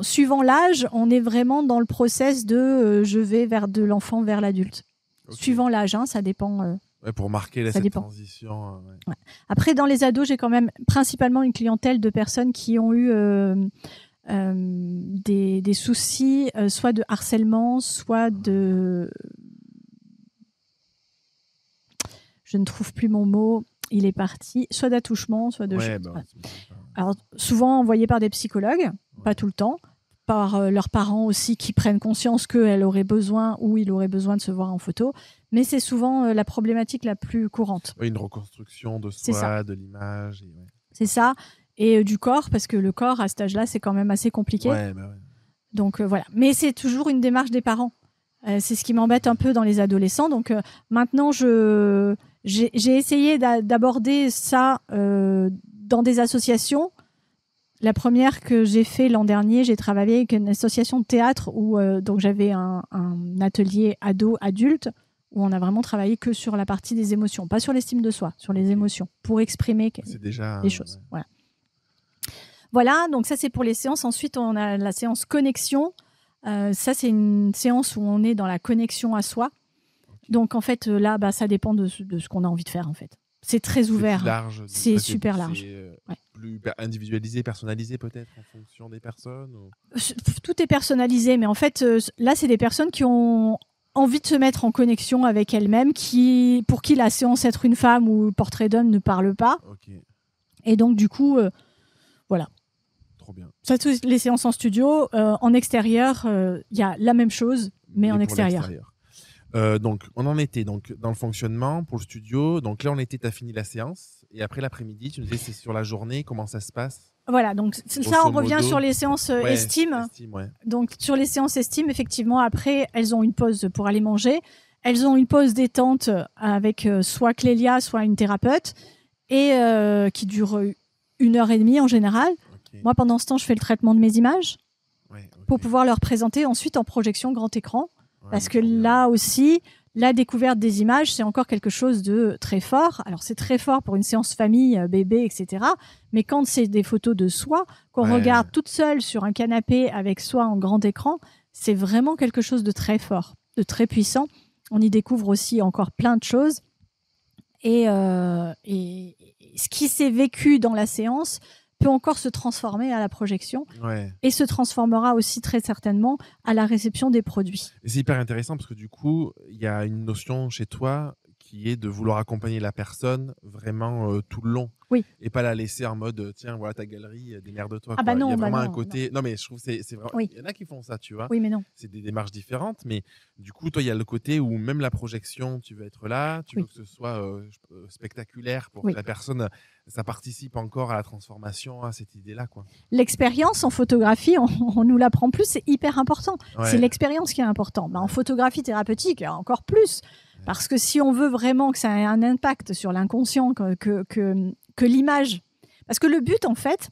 suivant l'âge, on est vraiment dans le process de je vais de l'enfant vers l'adulte. Ok. Suivant l'âge, hein, ça dépend. Ouais, pour marquer là, ça cette dépend. transition. Ouais. Ouais. Après, dans les ados, j'ai quand même principalement une clientèle de personnes qui ont eu des soucis, soit de harcèlement, soit de... Je ne trouve plus mon mot, il est parti. Soit d'attouchement, soit de... Ouais, choses. bah, Ouais. c'est bien. Alors, souvent envoyés par des psychologues, Ouais. pas tout le temps, par leurs parents aussi qui prennent conscience qu'elle aurait besoin ou il aurait besoin de se voir en photo. Mais c'est souvent la problématique la plus courante. Ouais, une reconstruction de C'est ça. soi, de l'image. Ouais. C'est ça. Et du corps, parce que le corps, à cet âge-là, c'est quand même assez compliqué. Ouais, bah ouais. Donc voilà. Mais c'est toujours une démarche des parents. C'est ce qui m'embête un peu dans les adolescents. Donc maintenant, j'ai essayé d'aborder ça dans des associations. La première que j'ai fait l'an dernier, j'ai travaillé avec une association de théâtre où donc j'avais un atelier ado-adulte où on a vraiment travaillé que sur la partie des émotions, pas sur l'estime de soi, sur les émotions, pour exprimer C'est déjà les choses. ouais. Voilà. Voilà, donc ça c'est pour les séances. Ensuite, on a la séance connexion. Ça, c'est une séance où on est dans la connexion à soi. Donc en fait, là, ça dépend de ce qu'on a envie de faire en fait. C'est très ouvert. C'est large. C'est super large. C'est plus individualisé, personnalisé peut-être en fonction des personnes ou... Tout est personnalisé, mais en fait, là, c'est des personnes qui ont envie de se mettre en connexion avec elles-mêmes, pour qui la séance être une femme ou le portrait d'homme ne parle pas. Ok, Et donc, du coup, voilà. trop bien. Ça, toutes les séances en studio. En extérieur, il y a la même chose, mais en pour extérieur. Donc, on en était donc dans le fonctionnement pour le studio. Donc là, t'as fini la séance. Et après l'après-midi, tu nous disais c'est sur la journée. Comment ça se passe? Voilà, donc ça, on revient sur les séances estime. Ouais. Donc, sur les séances estime, effectivement, après, elles ont une pause pour aller manger. Elles ont une pause détente avec soit Clélia, soit une thérapeute, et qui dure 1h30 en général. Okay. Moi, pendant ce temps, je fais le traitement de mes images okay. pour pouvoir leur présenter ensuite en projection grand écran. Parce que là aussi, la découverte des images, c'est encore quelque chose de très fort. Alors, c'est très fort pour une séance famille, bébé, etc. Mais quand c'est des photos de soi, qu'on regarde toute seule sur un canapé avec soi en grand écran, c'est vraiment quelque chose de très fort, de très puissant. On y découvre aussi encore plein de choses. Et ce qui s'est vécu dans la séance peut encore se transformer à la projection et se transformera aussi très certainement à la réception des produits. Et c'est hyper intéressant parce que du coup, il y a une notion chez toi qui est de vouloir accompagner la personne vraiment tout le long. Oui. Et pas la laisser en mode tiens, voilà ta galerie, démerde-toi. Ah bah non, il y a vraiment non, un côté. Non, mais je trouve que c'est vraiment. Oui. Il y en a qui font ça, tu vois. Oui, mais non. C'est des démarches différentes, mais du coup, toi, il y a le côté où même la projection, tu veux être là, tu veux que ce soit spectaculaire pour que la personne, ça participe encore à la transformation, à cette idée-là, quoi. L'expérience en photographie, on nous l'apprend plus, c'est hyper important. Ouais. C'est l'expérience qui est importante. En photographie thérapeutique, encore plus. Parce que si on veut vraiment que ça ait un impact sur l'inconscient, que l'image... Parce que le but, en fait,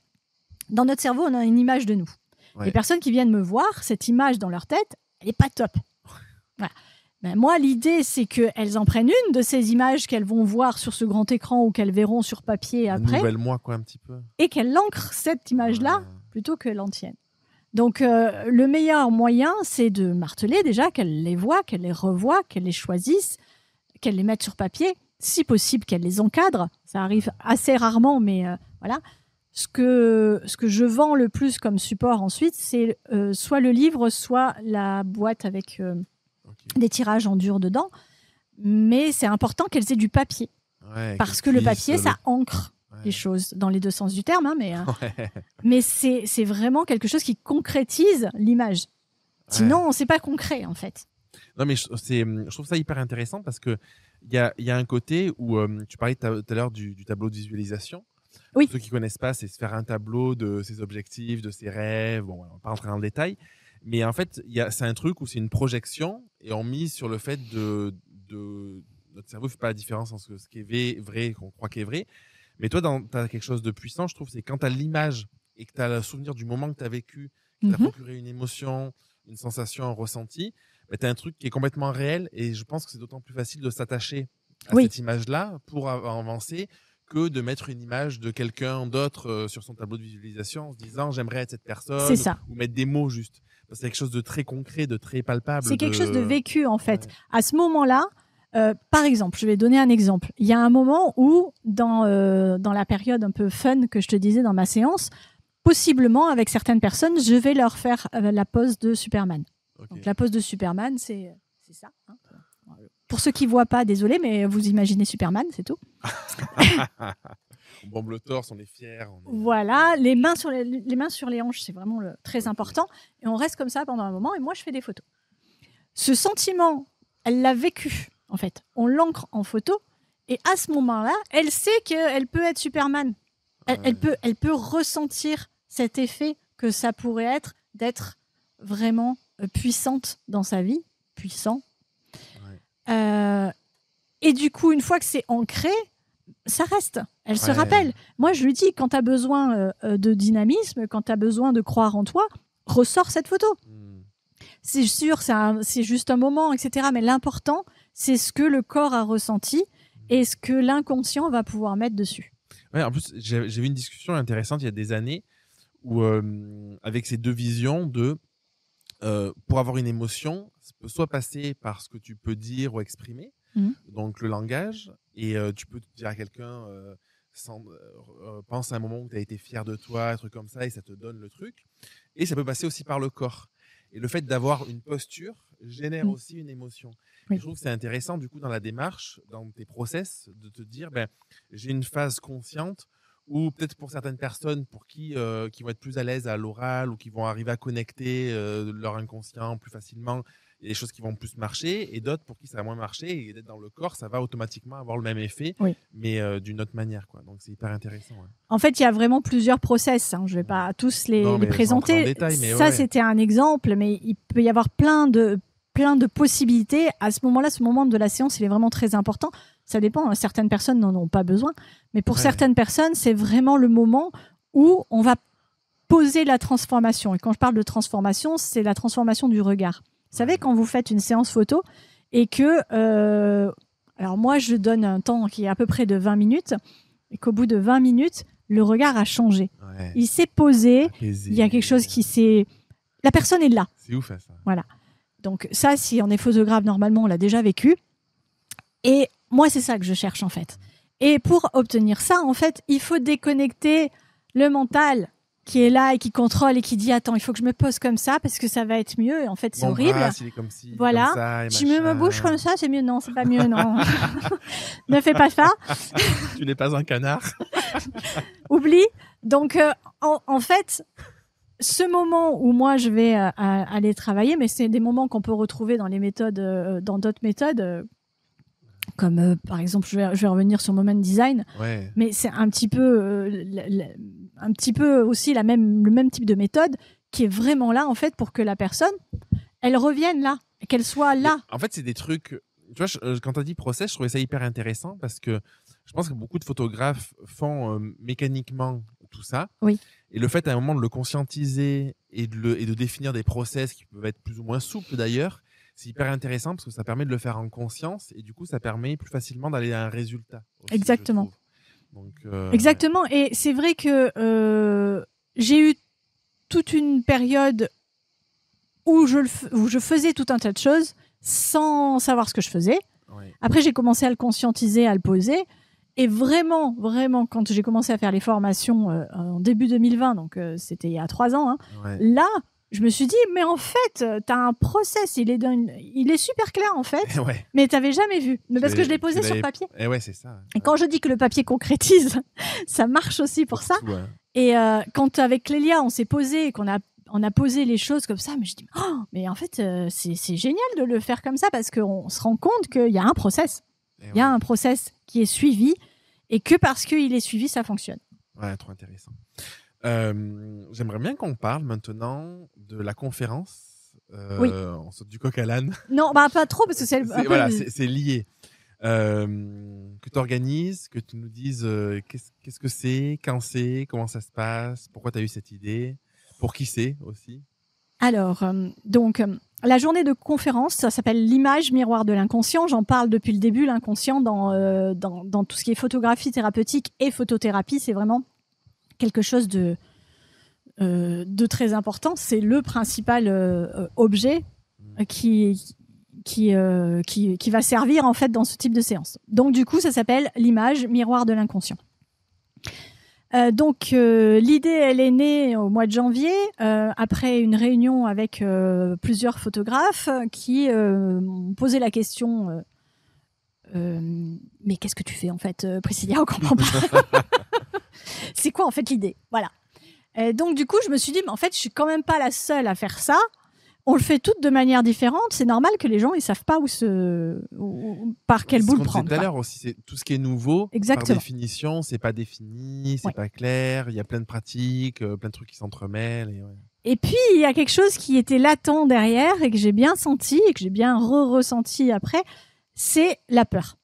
dans notre cerveau, on a une image de nous. Ouais. Les personnes qui viennent me voir, cette image dans leur tête, elle n'est pas top. Voilà. Ben moi, l'idée, c'est qu'elles en prennent une de ces images qu'elles vont voir sur ce grand écran ou qu'elles verront sur papier après. Nouvelle moi, quoi, un petit peu. Et qu'elles ancrent cette image-là plutôt que l'ancienne. Donc, le meilleur moyen, c'est de marteler déjà qu'elles les voient, qu'elles les revoient, qu'elles les choisissent, qu'elles les mettent sur papier si possible, qu'elle les encadre. Ça arrive assez rarement, mais voilà. Ce que je vends le plus comme support ensuite, c'est soit le livre, soit la boîte avec des tirages en dur dedans. Mais c'est important qu'elles aient du papier. Ouais, parce que le papier, ça ancre les choses dans les deux sens du terme. Hein, mais c'est vraiment quelque chose qui concrétise l'image. Sinon, c'est pas concret, en fait. Non, mais je trouve ça hyper intéressant parce qu'il y a un côté où tu parlais tout à l'heure du tableau de visualisation. Oui. Pour ceux qui ne connaissent pas, c'est se faire un tableau de ses objectifs, de ses rêves. Bon, on ne va pas rentrer dans le détail. Mais en fait, c'est un truc où c'est une projection et on mise sur le fait de notre cerveau ne fait pas la différence entre ce qui est vrai qu'on croit qu'il est vrai. Mais toi, tu as quelque chose de puissant, je trouve, c'est quand tu as l'image et que tu as le souvenir du moment que tu as vécu, qui t'a procuré une émotion, une sensation, un ressenti, tu as un truc qui est complètement réel et je pense que c'est d'autant plus facile de s'attacher à cette image-là pour avancer que de mettre une image de quelqu'un d'autre sur son tableau de visualisation en se disant j'aimerais être cette personne ou mettre des mots juste. C'est quelque chose de très concret, de très palpable. C'est quelque chose de vécu en fait. Ouais. À ce moment-là, par exemple, je vais donner un exemple. Il y a un moment où dans la période un peu fun que je te disais dans ma séance, possiblement avec certaines personnes, je vais leur faire la pose de Superman. Okay. Donc la pose de Superman, c'est ça. Hein. Pour ceux qui voient pas, désolé, mais vous imaginez Superman, c'est tout. On bombe le torse, on est fiers. Voilà, les mains sur les hanches, c'est vraiment très important. Et on reste comme ça pendant un moment et moi, je fais des photos. Ce sentiment, elle l'a vécu, en fait. On l'ancre en photo et à ce moment-là, elle sait qu'elle peut être Superman. Elle peut ressentir cet effet que ça pourrait être d'être vraiment puissante dans sa vie, puissant. Et du coup, une fois que c'est ancré, ça reste. Elle se rappelle. Moi, je lui dis, quand tu as besoin de dynamisme, quand tu as besoin de croire en toi, ressors cette photo. C'est sûr, c'est juste un moment, etc. Mais l'important, c'est ce que le corps a ressenti et ce que l'inconscient va pouvoir mettre dessus. Ouais, en plus, j'ai vu une discussion intéressante il y a des années où, avec ces deux visions pour avoir une émotion, ça peut soit passer par ce que tu peux dire ou exprimer, donc le langage, et tu peux dire à quelqu'un pense à un moment où tu as été fier de toi, un truc comme ça, et ça te donne le truc. Et ça peut passer aussi par le corps. Et le fait d'avoir une posture génère aussi une émotion. Oui. Je trouve que c'est intéressant, du coup, dans la démarche, dans tes process, de te dire, j'ai une phase consciente ou peut-être pour certaines personnes pour qui vont être plus à l'aise à l'oral ou qui vont arriver à connecter leur inconscient plus facilement, il y a des choses qui vont plus marcher et d'autres pour qui ça va moins marcher et d'être dans le corps, ça va automatiquement avoir le même effet, mais d'une autre manière, quoi. Donc c'est hyper intéressant. Ouais. En fait, il y a vraiment plusieurs process. Hein. Je ne vais pas tous les présenter. Détail, ça, c'était un exemple, mais il peut y avoir plein de possibilités. À ce moment-là, ce moment de la séance, il est vraiment très important. Ça dépend, hein. Certaines personnes n'en ont pas besoin. Mais pour certaines personnes, c'est vraiment le moment où on va poser la transformation. Et quand je parle de transformation, c'est la transformation du regard. Vous savez, quand vous faites une séance photo et que... alors moi, je donne un temps qui est à peu près de 20 minutes et qu'au bout de 20 minutes, le regard a changé. Ouais. Il s'est posé. Apaisé. Il y a quelque chose qui s'est... La personne est là. C'est ouf, ça. Voilà. Donc ça, si on est photographe, normalement, on l'a déjà vécu. Et moi, c'est ça que je cherche, en fait. Et pour obtenir ça, en fait, il faut déconnecter le mental qui est là et qui contrôle et qui dit « Attends, il faut que je me pose comme ça parce que ça va être mieux. » Et en fait, c'est horrible. Il est comme ci, voilà. Comme ça, et tu me bouges comme ça, c'est mieux. Non, c'est pas mieux, non. Ne fais pas ça. Tu n'es pas un canard. Oublie. Donc, en fait... Ce moment où moi je vais aller travailler, mais c'est des moments qu'on peut retrouver dans les méthodes, dans d'autres méthodes, comme par exemple, je vais revenir sur Moment Design, mais c'est un petit peu aussi le même type de méthode qui est vraiment là en fait pour que la personne, elle revienne là, qu'elle soit là. Mais en fait, c'est des trucs. Tu vois, quand tu as dit process, je trouvais ça hyper intéressant parce que je pense que beaucoup de photographes font mécaniquement tout ça. Oui. Et le fait à un moment de le conscientiser et de définir des process qui peuvent être plus ou moins souples d'ailleurs, c'est hyper intéressant parce que ça permet de le faire en conscience et du coup ça permet plus facilement d'aller à un résultat. Aussi, exactement. Donc, exactement. Et c'est vrai que j'ai eu toute une période où je faisais tout un tas de choses sans savoir ce que je faisais. Ouais. Après, j'ai commencé à le conscientiser, à le poser. Et vraiment, vraiment, quand j'ai commencé à faire les formations en début 2020, donc c'était il y a 3 ans, hein, Ouais. là, je me suis dit, mais en fait, t'as un process, il est super clair en fait, Ouais. mais t'avais jamais vu. Mais parce que je l'ai posé sur papier. Et ouais, c'est ça. Et quand je dis que le papier concrétise, ça marche aussi pour ça. Tout, ouais. Et quand avec Clélia, on s'est posé et on a posé les choses comme ça, mais je dis, oh, mais en fait, c'est génial de le faire comme ça parce qu'on se rend compte qu'il y a un process. Il y a un process qui est suivi et que parce qu'il est suivi, ça fonctionne. Ouais, trop intéressant. J'aimerais bien qu'on parle maintenant de la conférence. Oui. On saute du coq à l'âne. Non, bah pas trop parce que c'est voilà, c'est lié. Que tu organises, que tu nous dises qu'est-ce que c'est, quand c'est, comment ça se passe, pourquoi tu as eu cette idée, pour qui c'est aussi. Alors, la journée de conférence, ça s'appelle l'image miroir de l'inconscient. J'en parle depuis le début, l'inconscient dans tout ce qui est photographie thérapeutique et photothérapie, c'est vraiment quelque chose de très important. C'est le principal objet qui va servir en fait dans ce type de séance. Donc du coup, ça s'appelle l'image miroir de l'inconscient. L'idée, elle est née au mois de janvier après une réunion avec plusieurs photographes qui m'ont posé la question mais qu'est-ce que tu fais en fait, Priscilla, on comprend pas. C'est quoi en fait l'idée? Voilà. Donc du coup, je me suis dit mais en fait, je suis quand même pas la seule à faire ça. On le fait toutes de manière différente. C'est normal que les gens ils savent pas par quelle boule prendre. Tout à l'heure aussi, c'est tout ce qui est nouveau. Exactement. Par définition, c'est pas défini, c'est pas clair. Il y a plein de pratiques, plein de trucs qui s'entremêlent. Et puis il y a quelque chose qui était latent derrière et que j'ai bien senti et que j'ai bien ressenti après, c'est la peur.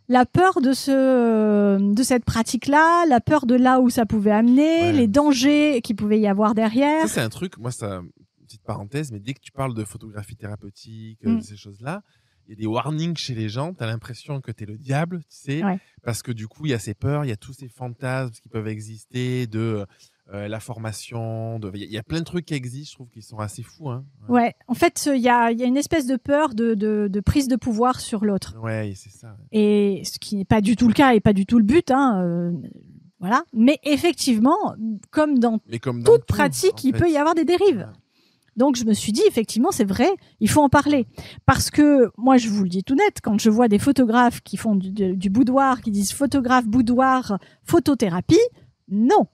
La peur de cette pratique-là, la peur de là où ça pouvait amener, les dangers qu'il pouvait y avoir derrière. Ça c'est un truc, moi ça. Petite parenthèse, mais dès que tu parles de photographie thérapeutique, de ces choses-là, il y a des warnings chez les gens. Tu as l'impression que tu es le diable, tu sais, parce que du coup, il y a ces peurs, il y a tous ces fantasmes qui peuvent exister de la formation. Il y a plein de trucs qui existent, je trouve, qui sont assez fous. Hein. Ouais, en fait, il y a une espèce de peur de prise de pouvoir sur l'autre. Ouais, c'est ça. Et ce qui n'est pas du tout le cas et pas du tout le but. Voilà. Mais effectivement, comme dans toute pratique, il peut y avoir des dérives. Ouais. Donc, je me suis dit, effectivement, c'est vrai, il faut en parler. Parce que, moi, je vous le dis tout net, quand je vois des photographes qui font du boudoir, qui disent photographe, boudoir, photothérapie, non.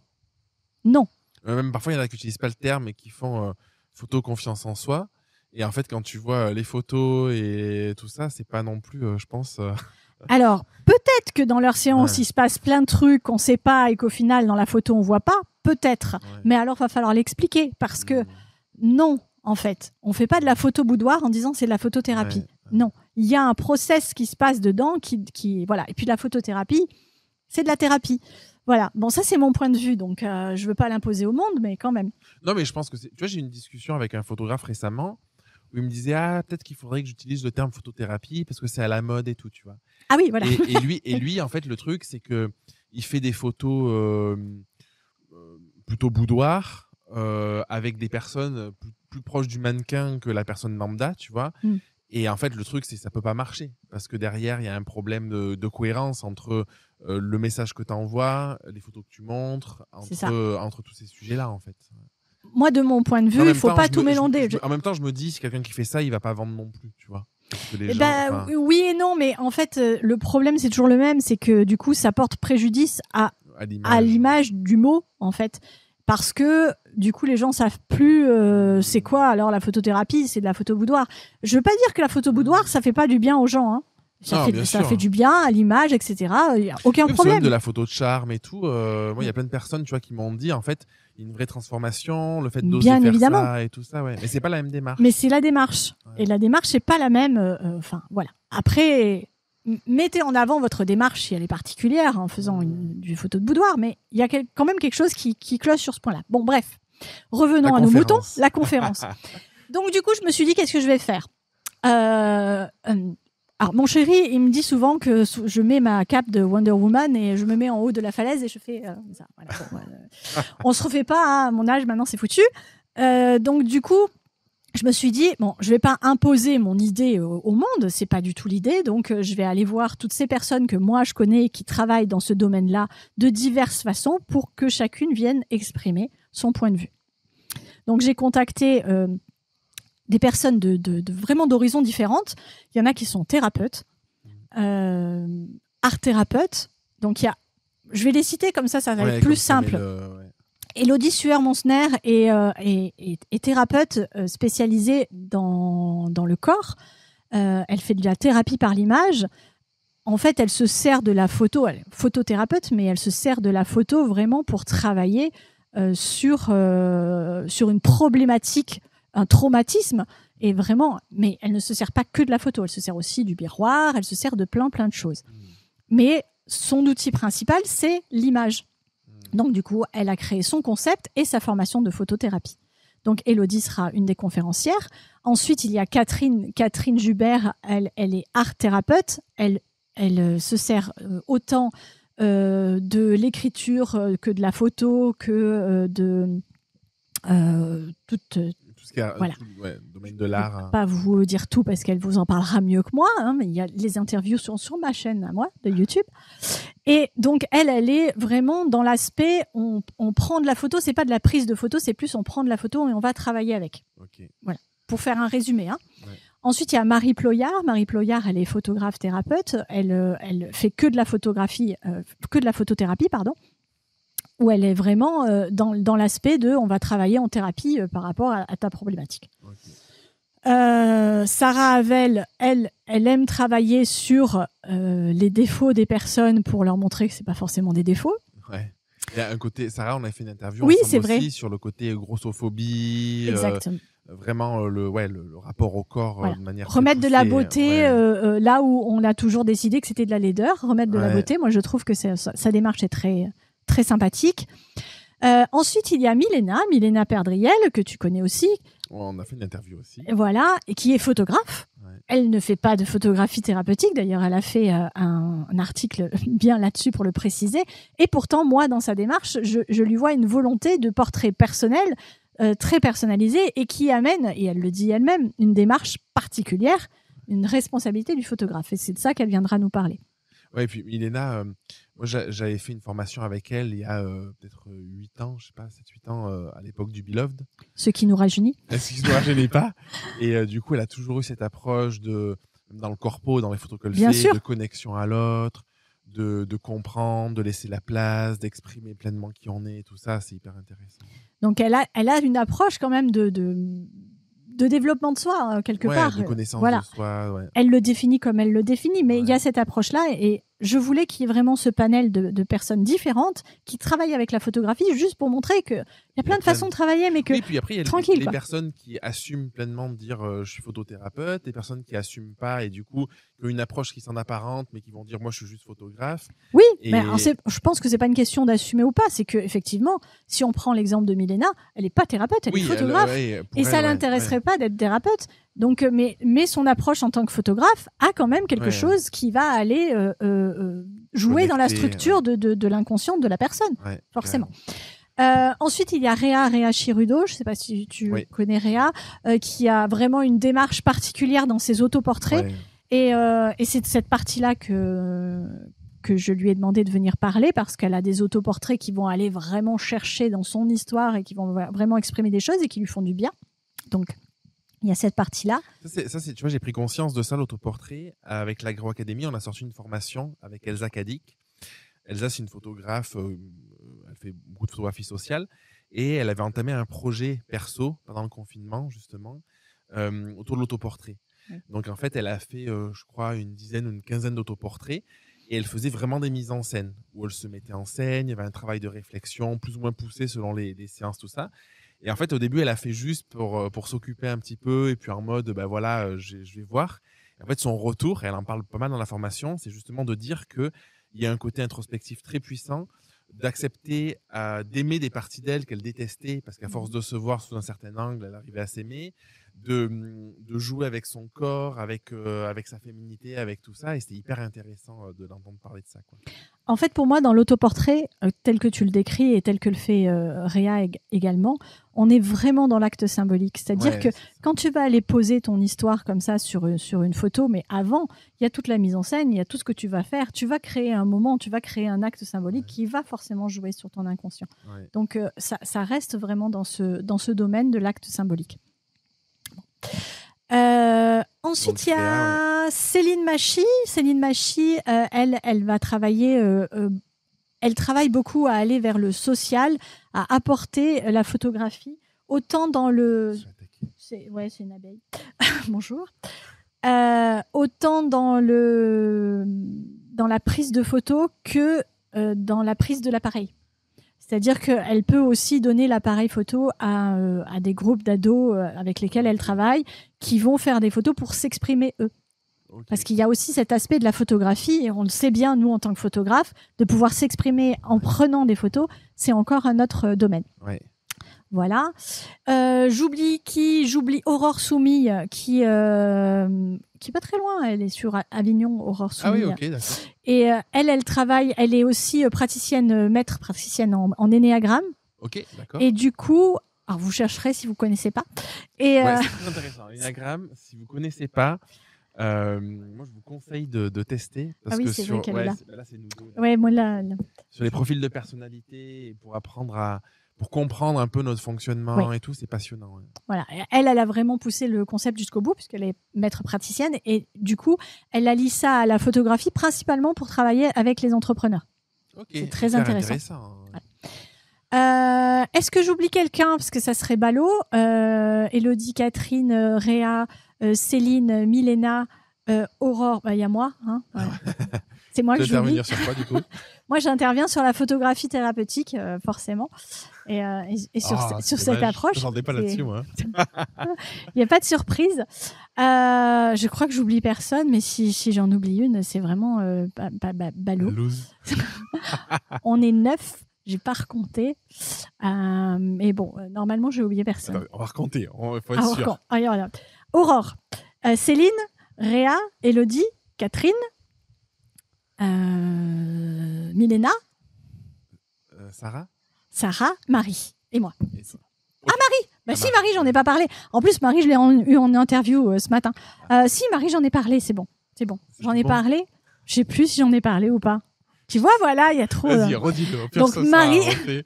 Non. Même parfois, il y en a qui n'utilisent pas le terme et qui font photo confiance en soi. Et en fait, quand tu vois les photos et tout ça, c'est pas non plus, je pense... Alors, peut-être que dans leur séance, il se passe plein de trucs qu'on sait pas et qu'au final, dans la photo, on voit pas. Peut-être. Ouais. Mais alors, va falloir l'expliquer parce que non, en fait, on fait pas de la photo boudoir en disant c'est de la photothérapie. Non, il y a un process qui se passe dedans qui voilà. Et puis la photothérapie, c'est de la thérapie. Voilà. Bon, ça c'est mon point de vue, donc je veux pas l'imposer au monde, mais quand même. Non, mais je pense que tu vois, j'ai eu une discussion avec un photographe récemment où il me disait peut-être qu'il faudrait que j'utilise le terme photothérapie parce que c'est à la mode et tout, tu vois. Ah oui, voilà. Et lui, en fait, le truc c'est que il fait des photos plutôt boudoir. Avec des personnes plus proches du mannequin que la personne lambda, tu vois. Et en fait, le truc, c'est que ça peut pas marcher parce que derrière, il y a un problème de cohérence entre le message que tu envoies, les photos que tu montres, entre tous ces sujets-là, en fait. Moi, de mon point de vue, il faut pas tout mélanger. En même temps, je me dis, si quelqu'un qui fait ça, il va pas vendre non plus, tu vois. Oui et non, mais en fait, le problème, c'est toujours le même, c'est que du coup, ça porte préjudice à l'image du mot, en fait. Parce que du coup les gens savent plus c'est quoi alors la photothérapie, c'est de la photo boudoir. Je veux pas dire que la photo boudoir ça fait pas du bien aux gens, hein. Ça fait du bien à l'image, etc. Il y a aucun problème. Même de la photo de charme et tout. Moi il y a plein de personnes tu vois qui m'ont dit en fait il y a une vraie transformation, le fait d'oser faire évidemment. Ça et tout ça, ouais. Mais c'est pas la même démarche. Mais c'est la démarche et la démarche c'est pas la même. Enfin voilà. Après. Mettez en avant votre démarche si elle est particulière en faisant du photo de boudoir, mais il y a quand même quelque chose qui cloche sur ce point-là. Bon, bref, revenons à nos moutons, la conférence. Donc du coup, je me suis dit, qu'est-ce que je vais faire alors, mon chéri, il me dit souvent que je mets ma cape de Wonder Woman et je me mets en haut de la falaise et je fais ça. Voilà, on se refait pas, hein, à mon âge, maintenant c'est foutu. Donc du coup, je me suis dit, bon, je vais pas imposer mon idée au monde, c'est pas du tout l'idée, donc je vais aller voir toutes ces personnes que moi je connais qui travaillent dans ce domaine-là de diverses façons pour que chacune vienne exprimer son point de vue. Donc j'ai contacté des personnes de vraiment d'horizons différentes. Il y en a qui sont thérapeutes, art thérapeutes. Donc je vais les citer comme ça va être plus simple. Élodie Sueur-Monsner est thérapeute spécialisée dans le corps. Elle fait de la thérapie par l'image. En fait, elle se sert de la photo, elle est photothérapeute, mais elle se sert de la photo vraiment pour travailler sur une problématique, un traumatisme. Et vraiment, mais elle ne se sert pas que de la photo, elle se sert aussi du miroir, elle se sert de plein de choses. Mais son outil principal, c'est l'image. Donc, du coup, elle a créé son concept et sa formation de photothérapie. Donc, Élodie sera une des conférencières. Ensuite, il y a Catherine Jubert. Elle est art thérapeute. Elle se sert autant de l'écriture que de la photo, que de toute... Tout ce qui est voilà. Domaine de l'art. Je ne vais pas vous dire tout parce qu'elle vous en parlera mieux que moi, hein, mais les interviews sont sur ma chaîne à moi de YouTube. Et donc elle est vraiment dans l'aspect on prend de la photo, c'est pas de la prise de photo, c'est plus on prend de la photo et on va travailler avec. Okay. Voilà, pour faire un résumé. Hein. Ouais. Ensuite, il y a Marie Ployard. Marie Ployard, elle est photographe thérapeute. Elle fait que de la photographie, que de la photothérapie, pardon. Où elle est vraiment dans l'aspect de on va travailler en thérapie par rapport à ta problématique. Okay. Sarah Havel, elle aime travailler sur les défauts des personnes pour leur montrer que c'est pas forcément des défauts. Ouais. Il y a un côté, Sarah, on a fait une interview c'est vrai. Aussi sur le côté grossophobie. Exactement. Vraiment le rapport au corps de manière remettre poussée, de la beauté là où on a toujours décidé que c'était de la laideur, remettre de la beauté. Moi, je trouve que sa démarche est très sympathique. Ensuite, il y a Milena Perdriel, que tu connais aussi. On a fait une interview aussi. Voilà, et qui est photographe. Ouais. Elle ne fait pas de photographie thérapeutique. D'ailleurs, elle a fait un article bien là-dessus pour le préciser. Et pourtant, moi, dans sa démarche, je lui vois une volonté de portrait personnel, très personnalisé, et qui amène, et elle le dit elle-même, une démarche particulière, une responsabilité du photographe. Et c'est de ça qu'elle viendra nous parler. Ouais, et puis Milena, moi j'avais fait une formation avec elle il y a peut-être 8 ans, je sais pas, 7-8 ans, à l'époque du Beloved. Ce qui nous rajeunit. Ce qui nous rajeunit pas. Et du coup, elle a toujours eu cette approche dans le corpo, dans les photos qu'elle fait, de connexion à l'autre, de comprendre, de laisser la place, d'exprimer pleinement qui on est, tout ça, c'est hyper intéressant. Donc elle a une approche quand même de développement de soi, quelque part. De connaissance voilà. de soi. Ouais. Elle le définit comme elle le définit, mais il y a cette approche-là et je voulais qu'il y ait vraiment ce panel de personnes différentes qui travaillent avec la photographie juste pour montrer qu'il y a plein de façons de travailler, mais que oui, puis après, il y a tranquille. Les personnes qui assument pleinement de dire je suis photothérapeute, des personnes qui n'assument pas et du coup qui ont une approche qui s'en apparente, mais qui vont dire moi je suis juste photographe. Oui, mais alors je pense que c'est pas une question d'assumer ou pas, c'est que effectivement, si on prend l'exemple de Milena, elle est pas thérapeute, elle est photographe, et ça l'intéresserait pas d'être thérapeute. Donc, mais son approche en tant que photographe a quand même quelque chose qui va aller jouer dans la structure de l'inconscient de la personne, forcément. Ensuite, il y a Réa Chirudo, je sais pas si tu connais Réa, qui a vraiment une démarche particulière dans ses autoportraits. Et c'est de cette partie-là que je lui ai demandé de venir parler parce qu'elle a des autoportraits qui vont aller vraiment chercher dans son histoire et qui vont vraiment exprimer des choses et qui lui font du bien. Donc, il y a cette partie-là. Ça, tu vois, j'ai pris conscience de ça, l'autoportrait. Avec l'Agro Academy, on a sorti une formation avec Elsa Kadik. Elsa, c'est une photographe, elle fait beaucoup de photographie sociale. Et elle avait entamé un projet perso pendant le confinement, justement, autour de l'autoportrait. Ouais. Donc, en fait, elle a fait, je crois, une dizaine ou une quinzaine d'autoportraits. Et elle faisait vraiment des mises en scène, où elle se mettait en scène, il y avait un travail de réflexion plus ou moins poussé selon les séances, tout ça. Et en fait, au début, elle a fait juste pour s'occuper un petit peu et puis en mode, je vais voir. Et en fait, son retour, et elle en parle pas mal dans la formation, c'est justement de dire qu'il y a un côté introspectif très puissant, d'accepter, d'aimer des parties d'elle qu'elle détestait, parce qu'à force de se voir sous un certain angle, elle arrivait à s'aimer, de jouer avec son corps, avec sa féminité, avec tout ça. Et c'était hyper intéressant de l'entendre parler de ça, quoi. En fait, pour moi, dans l'autoportrait, tel que tu le décris et tel que le fait Réa également, on est vraiment dans l'acte symbolique. C'est-à-dire que quand tu vas aller poser ton histoire comme ça sur une photo, mais avant, il y a toute la mise en scène, il y a tout ce que tu vas faire. Tu vas créer un moment, tu vas créer un acte symbolique qui va forcément jouer sur ton inconscient. Ouais. Donc, ça reste vraiment dans ce domaine de l'acte symbolique. Ensuite, Donc, il y a Céline Machy. Céline Machy, elle va travailler. Elle travaille beaucoup à aller vers le social, à apporter la photographie, autant dans le. C'est une abeille. Bonjour. Autant dans la prise de photo que dans la prise de l'appareil. C'est-à-dire qu'elle peut aussi donner l'appareil photo à des groupes d'ados avec lesquels elle travaille, qui vont faire des photos pour s'exprimer eux. Okay. Parce qu'il y a aussi cet aspect de la photographie, et on le sait bien, nous, en tant que photographes, de pouvoir s'exprimer en prenant des photos, c'est encore un autre domaine. Ouais. Voilà. J'oublie Aurore Soumille, qui est pas très loin. Elle est sur Avignon, Aurore Soumille. Ah oui, ok, d'accord. Et elle travaille. Elle est aussi maître praticienne en énéagramme. Ok, d'accord. Et du coup, alors vous chercherez si vous connaissez pas. Et c'est très intéressant. L'énéagramme, si vous connaissez pas, moi je vous conseille de tester parce que c'est vrai qu'elle est là. Là c'est nous deux. Ouais, moi là. Sur les profils de personnalité et pour comprendre un peu notre fonctionnement et tout, c'est passionnant. Ouais. Voilà, elle a vraiment poussé le concept jusqu'au bout puisqu'elle est maître praticienne et du coup, elle allie ça à la photographie principalement pour travailler avec les entrepreneurs. Okay, c'est très intéressant. Ouais. Est-ce que j'oublie quelqu'un parce que ça serait ballot? Élodie, Catherine, Réa, Céline, Milena, Aurore, il y a moi. Hein, ouais. C'est moi que j'oublie. Sur quoi du coup? Moi, j'interviens sur la photographie thérapeutique, forcément, et sur cette approche. Je n'en ai pas là-dessus, moi. Il n'y a pas de surprise. Je crois que j'oublie personne, mais si j'en oublie une, c'est vraiment ballot. On est 9, j'ai pas recompté. Mais bon, normalement, j'ai oublié personne. Attends, on va recompter, il faut être sûr. Aurore, Céline, Réa, Élodie, Catherine, Milena, Sarah, Marie et moi. Marie, si Marie, j'en ai pas parlé. En plus, Marie, je l'ai eu en interview ce matin. Si Marie, j'en ai parlé, c'est bon. J'en ai parlé. Je sais plus si j'en ai parlé ou pas. Tu vois, voilà, il y a trop. Vas-y, redis-le. Donc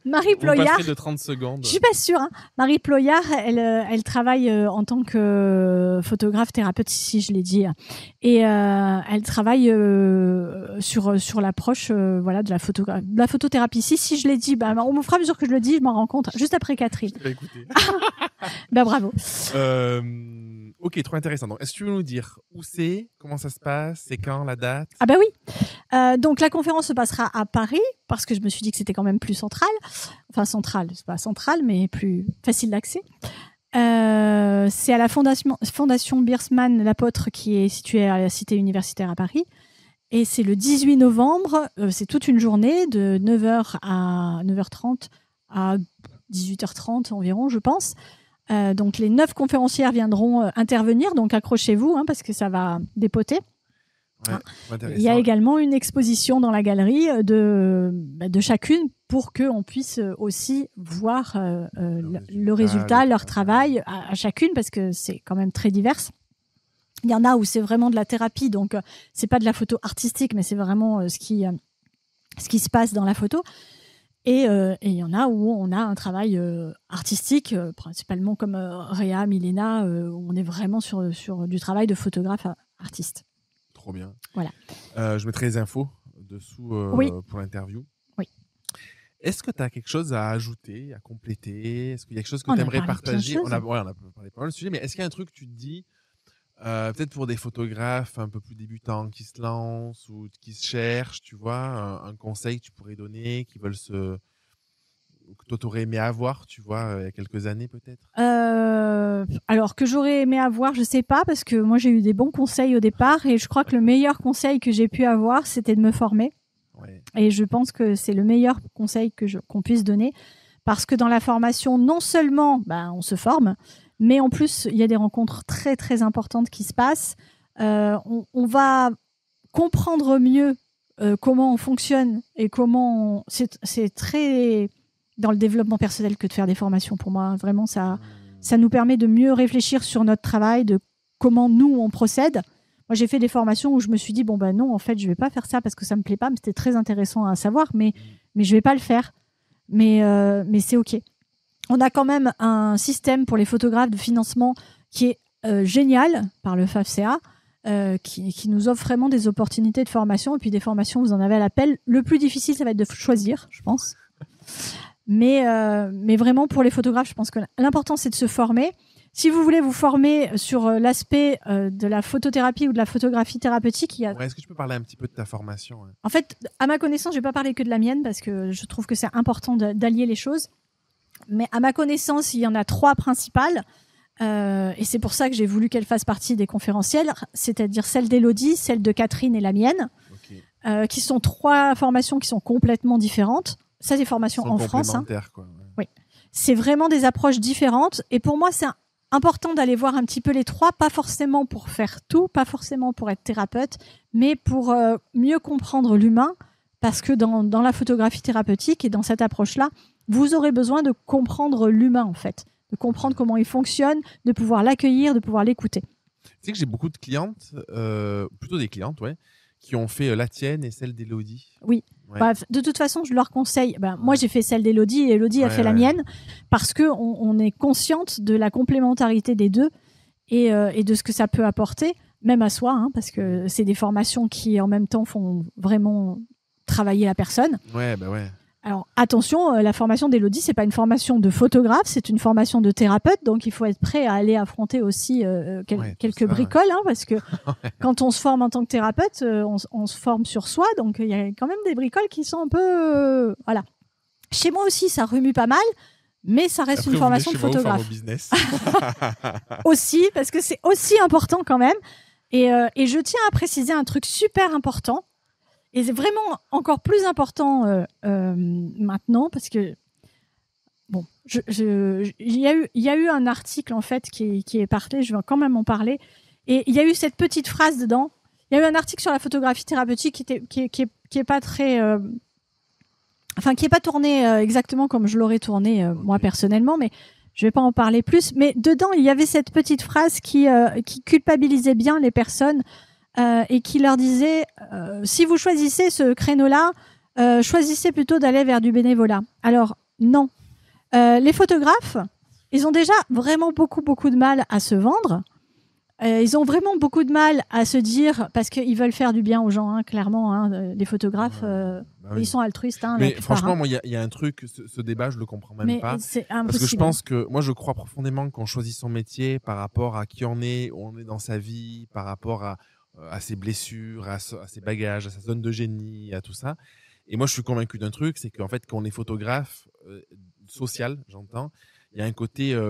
Marie Ployard. De 30 secondes. Je suis pas sûre. Hein. Marie Ployard, elle travaille en tant que photographe thérapeute, si je l'ai dit, et elle travaille sur l'approche de la photothérapie. Si je l'ai dit, au fur et à mesure que je le dis, je m'en rends compte. Juste après Catherine. Je t'ai écouté. Bravo. Ok, trop intéressant. Donc, est-ce que tu veux nous dire où c'est, comment ça se passe, c'est quand, la date? Ah bah oui. Donc la conférence se passera à Paris parce que je me suis dit que c'était quand même plus central. Enfin central, c'est pas central, mais plus facile d'accès. C'est à la Fondation Biersman l'Apôtre qui est située à la Cité universitaire à Paris. Et c'est le 18 novembre. C'est toute une journée de 9h à 9h30 à 18h30 environ, je pense. Donc les 9 conférencières viendront intervenir, donc accrochez-vous parce que ça va dépoter. Ouais, il y a également une exposition dans la galerie de chacune pour qu'on puisse aussi voir le résultat, leur travail à chacune parce que c'est quand même très divers. Il y en a où c'est vraiment de la thérapie, donc c'est pas de la photo artistique, mais c'est vraiment ce qui se passe dans la photo. Et il y en a où on a un travail artistique, principalement comme Réa, Milena, où on est vraiment sur du travail de photographe artiste. Trop bien. Voilà. Je mettrai les infos dessous pour l'interview. Oui. Est-ce que tu as quelque chose à ajouter, à compléter? Est-ce qu'il y a quelque chose que tu aimerais partager? On a parlé pas mal de sujets, mais est-ce qu'il y a un truc que tu te dis, peut-être pour des photographes un peu plus débutants qui se lancent ou qui se cherchent, tu vois, un conseil que tu pourrais donner, qui veulent que toi t'aurais aimé avoir, tu vois, il y a quelques années peut-être? Alors que j'aurais aimé avoir, je sais pas, parce que moi j'ai eu des bons conseils au départ et je crois que le meilleur conseil que j'ai pu avoir, c'était de me former. Ouais. Et je pense que c'est le meilleur conseil qu'on puisse donner, parce que dans la formation, non seulement on se forme, Mais en plus, il y a des rencontres très, très importantes qui se passent. On va comprendre mieux comment on fonctionne et comment c'est très dans le développement personnel que de faire des formations. Pour moi, vraiment, ça nous permet de mieux réfléchir sur notre travail, de comment nous, on procède. Moi, j'ai fait des formations où je me suis dit, bon, ben non, en fait, je vais pas faire ça parce que ça me plaît pas, mais c'était très intéressant à savoir, mais je vais pas le faire. Mais c'est OK. On a quand même un système pour les photographes de financement qui est génial par le FAFCA, qui nous offre vraiment des opportunités de formation. Et puis des formations, vous en avez à l'appel. Le plus difficile, ça va être de choisir, je pense. Mais vraiment, pour les photographes, je pense que l'important, c'est de se former. Si vous voulez vous former sur l'aspect de la photothérapie ou de la photographie thérapeutique, est-ce que tu peux parler un petit peu de ta formation? En fait, à ma connaissance, je vais pas parler que de la mienne parce que je trouve que c'est important d'allier les choses. Mais à ma connaissance, il y en a 3 principales. Et c'est pour ça que j'ai voulu qu'elle fasse partie des conférencielles, c'est-à-dire celle d'Élodie, celle de Catherine et la mienne, qui sont 3 formations qui sont complètement différentes. Ça, c'est des formations en France. Quoi, ouais. Oui. C'est vraiment des approches différentes. Et pour moi, c'est important d'aller voir un petit peu les 3, pas forcément pour faire tout, pas forcément pour être thérapeute, mais pour mieux comprendre l'humain, parce que dans la photographie thérapeutique et dans cette approche-là, vous aurez besoin de comprendre l'humain, en fait, de comprendre comment il fonctionne, de pouvoir l'accueillir, de pouvoir l'écouter. Tu sais que j'ai beaucoup de clientes, plutôt des clientes, ouais, qui ont fait la tienne et celle d'Élodie. Oui. Ouais. Bah, de toute façon, je leur conseille. Moi, j'ai fait celle d'Élodie et Élodie a fait la mienne parce que on est consciente de la complémentarité des deux et de ce que ça peut apporter, même à soi, hein, parce que c'est des formations qui, en même temps, font vraiment travailler la personne. Ouais, bah ouais. Alors attention, la formation d'Élodie, c'est pas une formation de photographe, c'est une formation de thérapeute, donc il faut être prêt à aller affronter aussi quelques bricoles, hein, parce que quand on se forme en tant que thérapeute, on se forme sur soi, donc il y a quand même des bricoles qui sont un peu voilà. Chez moi aussi, ça remue pas mal, mais ça reste une formation de photographe. Business. Aussi, parce que c'est aussi important quand même. Et je tiens à préciser un truc super important. Et c'est vraiment encore plus important maintenant parce que bon, il y a eu un article en fait qui est parlé. Je vais quand même en parler. Et il y a eu cette petite phrase dedans. Il y a eu un article sur la photographie thérapeutique qui est pas très, enfin qui est pas tourné exactement comme je l'aurais tourné moi personnellement, mais je vais pas en parler plus. Mais dedans, il y avait cette petite phrase qui culpabilisait bien les personnes. Et qui leur disait si vous choisissez ce créneau-là, choisissez plutôt d'aller vers du bénévolat. Alors non, les photographes, ils ont déjà vraiment beaucoup de mal à se vendre. Ils ont vraiment beaucoup de mal à se dire parce qu'ils veulent faire du bien aux gens, hein, clairement. Hein, les photographes, ils sont altruistes. Hein, mais franchement, moi, il y a un truc, ce débat, je le comprends même pas. C'est impossible. Parce que je pense que moi, je crois profondément qu'on choisit son métier par rapport à qui on est, où on est dans sa vie, par rapport à ses blessures, à ses bagages, à sa zone de génie, à tout ça. Et moi, je suis convaincu d'un truc, c'est qu'en fait, quand on est photographe social, j'entends, il y a un côté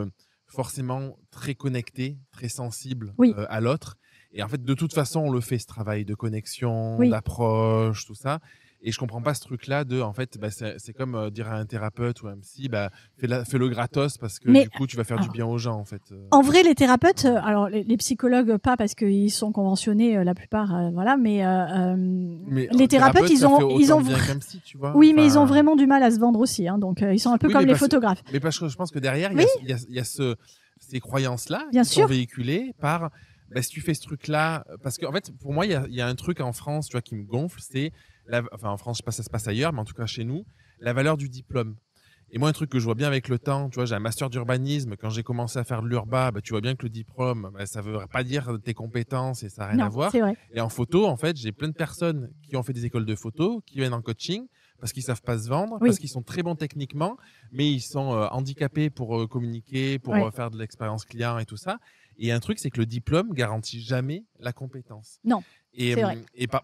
forcément très connecté, très sensible à l'autre. Et en fait, de toute façon, on le fait, ce travail de connexion, d'approche, tout ça. Et je comprends pas ce truc-là de, en fait, c'est comme dire à un thérapeute ou à un psy, fais-le gratos parce que du coup, tu vas faire du bien aux gens, en fait. En vrai, les thérapeutes, alors les psychologues pas parce qu'ils sont conventionnés la plupart, voilà, mais les thérapeutes, ils ont psy, tu vois. Oui, mais ils ont vraiment du mal à se vendre aussi, hein, donc ils sont un peu comme les photographes. Mais parce que je pense que derrière, il y a ces croyances-là bien qui sûr. sont véhiculées par. Si tu fais ce truc-là, parce qu'en fait, pour moi, il y a un truc en France, tu vois, qui me gonfle, c'est, en France, je sais pas si ça se passe ailleurs, mais en tout cas chez nous, la valeur du diplôme. Et moi, un truc que je vois bien avec le temps, tu vois, j'ai un master d'urbanisme. Quand j'ai commencé à faire de l'urba, tu vois bien que le diplôme, ça veut pas dire tes compétences et ça n'a rien à voir. C'est vrai. Et en photo, en fait, j'ai plein de personnes qui ont fait des écoles de photo, qui viennent en coaching parce qu'ils savent pas se vendre, parce qu'ils sont très bons techniquement, mais ils sont handicapés pour communiquer, pour faire de l'expérience client et tout ça. Et un truc, c'est que le diplôme garantit jamais la compétence. Non. Et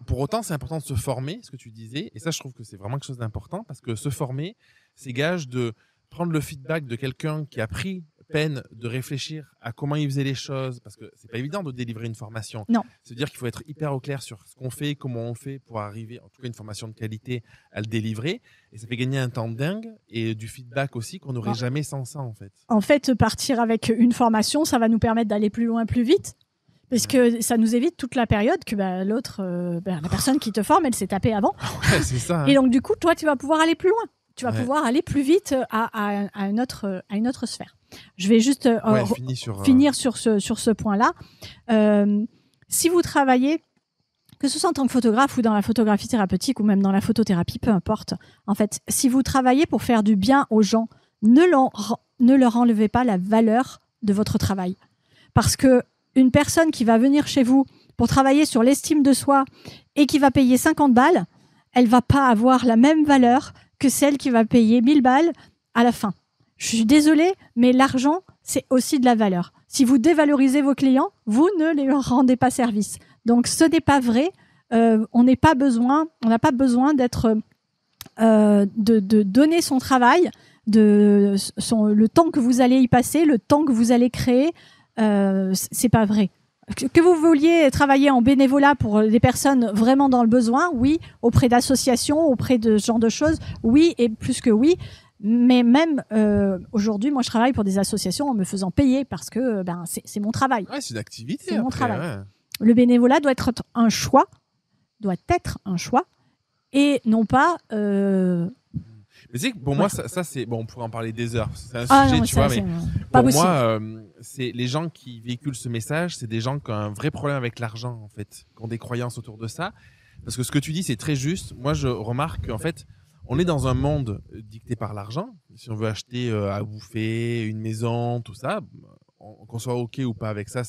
pour autant, c'est important de se former, ce que tu disais. Et ça, je trouve que c'est vraiment quelque chose d'important parce que se former, c'est gage de prendre le feedback de quelqu'un qui a pris peine de réfléchir à comment il faisait les choses, parce que c'est pas évident de délivrer une formation. Non. C'est-à-dire qu'il faut être hyper au clair sur ce qu'on fait, comment on fait pour arriver, en tout cas une formation de qualité, à le délivrer. Et ça fait gagner un temps dingue et du feedback aussi qu'on n'aurait jamais sans ça, en fait. En fait, partir avec une formation, ça va nous permettre d'aller plus loin, plus vite. Parce que ça nous évite toute la période que l'autre, la personne qui te forme, elle s'est tapée avant. Ouais, c'est ça. Hein. Et donc, du coup, toi, tu vas pouvoir aller plus loin. Tu vas pouvoir aller plus vite à une autre sphère. Je vais juste finir sur ce point-là. Si vous travaillez, que ce soit en tant que photographe ou dans la photographie thérapeutique ou même dans la photothérapie, peu importe. En fait, si vous travaillez pour faire du bien aux gens, ne leur enlevez pas la valeur de votre travail. Parce que une personne qui va venir chez vous pour travailler sur l'estime de soi et qui va payer 50 balles, elle va pas avoir la même valeur que celle qui va payer 1000 balles à la fin. Je suis désolée, mais l'argent, c'est aussi de la valeur. Si vous dévalorisez vos clients, vous ne leur rendez pas service. Donc, ce n'est pas vrai. On n'a pas besoin d'être, de donner son travail, le temps que vous allez y passer, le temps que vous allez créer. C'est pas vrai. Que vous vouliez travailler en bénévolat pour des personnes vraiment dans le besoin, oui, auprès d'associations, auprès de ce genre de choses, oui, et plus que oui. Mais même aujourd'hui, moi, je travaille pour des associations en me faisant payer parce que c'est mon travail. Ouais, c'est une activité. C'est mon travail. Ouais. Le bénévolat doit être un choix, et non pas. Mais tu sais que pour moi, ça c'est bon, on pourrait en parler des heures. C'est un sujet, tu vois, mais pas pour possible. moi, c'est les gens qui véhiculent ce message, c'est des gens qui ont un vrai problème avec l'argent, en fait, qui ont des croyances autour de ça. Parce que ce que tu dis, c'est très juste. Moi, je remarque qu'en fait, on est dans un monde dicté par l'argent. Si on veut acheter à bouffer, une maison, tout ça, qu'on soit OK ou pas avec ça,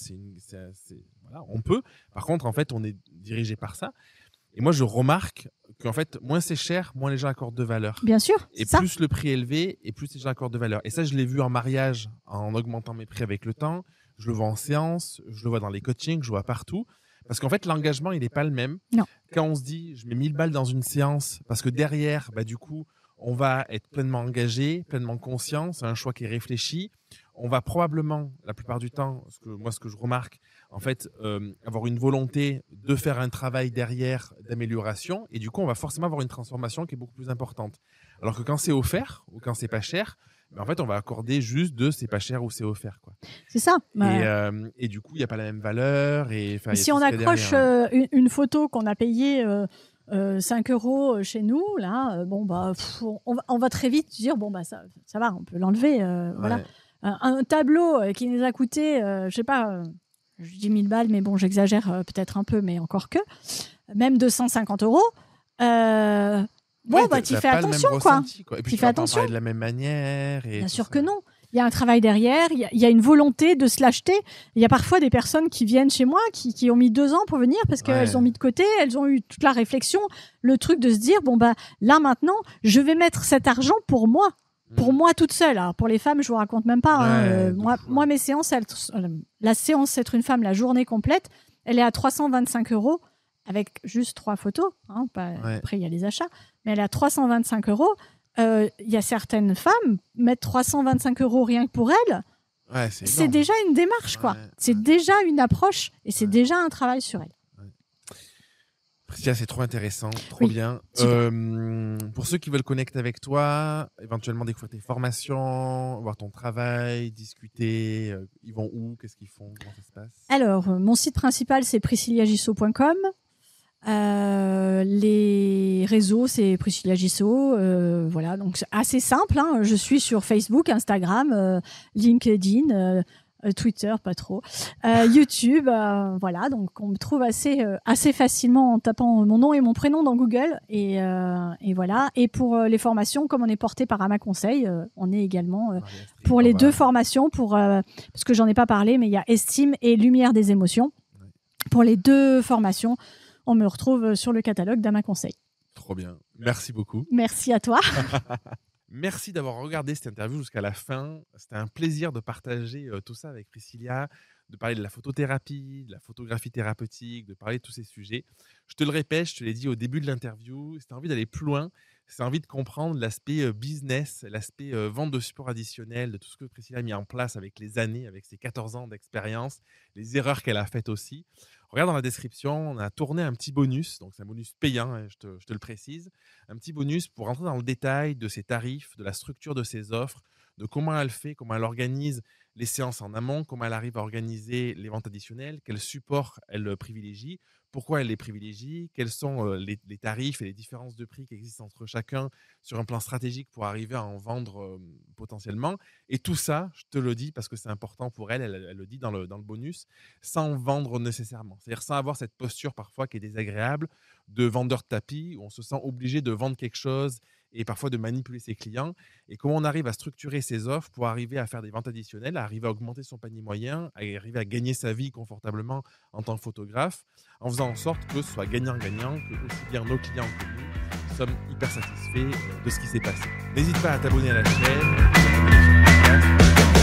voilà, on peut. Par contre, en fait, on est dirigé par ça. Et moi, je remarque qu'en fait, moins c'est cher, moins les gens accordent de valeur. Bien sûr. Et plus le prix est élevé, et plus les gens accordent de valeur. Et ça, je l'ai vu en mariage, en augmentant mes prix avec le temps. Je le vois en séance, je le vois dans les coachings, je le vois partout. Parce qu'en fait, l'engagement, il n'est pas le même. Non. Quand on se dit, je mets 1000 balles dans une séance, parce que derrière, du coup, on va être pleinement engagé, pleinement conscient, c'est un choix qui est réfléchi. On va probablement, la plupart du temps, ce que je remarque, en fait, avoir une volonté de faire un travail derrière d'amélioration, et du coup, on va forcément avoir une transformation qui est beaucoup plus importante. Alors que quand c'est offert, ou quand c'est pas cher, en fait, on va accorder juste c'est pas cher ou c'est offert, quoi. C'est ça. Et du coup, il n'y a pas la même valeur. Et si on accroche une photo qu'on a payée 5 € chez nous, là, on va très vite dire ça va, on peut l'enlever. Voilà. Un tableau qui nous a coûté, je sais pas, je dis 1000 balles, mais bon, j'exagère peut-être un peu, mais encore que, même 250 €. Tu fais attention, quoi. Et puis tu fais attention. De la même manière. Bien sûr que non. Il y a un travail derrière, il y a une volonté de se l'acheter. Il y a parfois des personnes qui viennent chez moi, qui ont mis 2 ans pour venir parce qu'elles ont mis de côté, elles ont eu toute la réflexion, le truc de se dire, là maintenant, je vais mettre cet argent pour moi. Pour moi toute seule. Alors, pour les femmes, je vous raconte même pas. Moi, mes séances, la séance Être une femme, la journée complète, elle est à 325 € avec juste 3 photos. Après, il y a les achats. Mais elle est à 325 €. Il y a certaines femmes mettent 325 € rien que pour elles. Ouais, c'est déjà une démarche, quoi. C'est déjà une approche et c'est déjà un travail sur elle. Priscilla, c'est trop intéressant, trop bien. Pour ceux qui veulent connecter avec toi, éventuellement découvrir tes formations, voir ton travail, discuter, ils vont où? Qu'est-ce qu'ils font? Comment ça se passe? Alors, mon site principal, c'est priscilliagisso.com. Les réseaux, c'est Priscilla Gisso. Voilà, donc c'est assez simple. Je suis sur Facebook, Instagram, LinkedIn, Twitter, pas trop, YouTube. Voilà, donc on me trouve assez facilement en tapant mon nom et mon prénom dans Google. Et voilà. Et pour les formations, comme on est porté par Ama Conseil, on est également pour les 2 formations, parce que j'en ai pas parlé, mais il y a Estime et Lumière des émotions. Pour les 2 formations, on me retrouve sur le catalogue d'Ama Conseil. Trop bien. Merci beaucoup. Merci à toi. Merci d'avoir regardé cette interview jusqu'à la fin. C'était un plaisir de partager tout ça avec Priscilla, de parler de la photothérapie, de la photographie thérapeutique, de parler de tous ces sujets. Je te le répète, je te l'ai dit au début de l'interview, si tu as envie d'aller plus loin, c'est envie de comprendre l'aspect business, l'aspect vente de support additionnel, de tout ce que Priscilla a mis en place avec les années, avec ses 14 ans d'expérience, les erreurs qu'elle a faites aussi. Regarde dans la description, on a tourné un petit bonus, donc c'est un bonus payant, hein, je te le précise, un petit bonus pour rentrer dans le détail de ses tarifs, de la structure de ses offres, de comment elle fait, comment elle organise les séances en amont, comment elle arrive à organiser les ventes additionnelles, quel support elle privilégie, pourquoi elle les privilégie, quels sont les tarifs et les différences de prix qui existent entre chacun sur un plan stratégique pour arriver à en vendre potentiellement. Et tout ça, je te le dis parce que c'est important pour elle, elle le dit dans le bonus, sans vendre nécessairement. C'est-à-dire sans avoir cette posture parfois qui est désagréable de vendeur de tapis, où on se sent obligé de vendre quelque chose et parfois de manipuler ses clients. Et comment on arrive à structurer ses offres pour arriver à faire des ventes additionnelles, à arriver à augmenter son panier moyen, à arriver à gagner sa vie confortablement en tant que photographe, en faisant en sorte que ce soit gagnant-gagnant, que aussi bien nos clients que nous sommes hyper satisfaits de ce qui s'est passé. N'hésite pas à t'abonner à la chaîne, à t'abonner sur le podcast.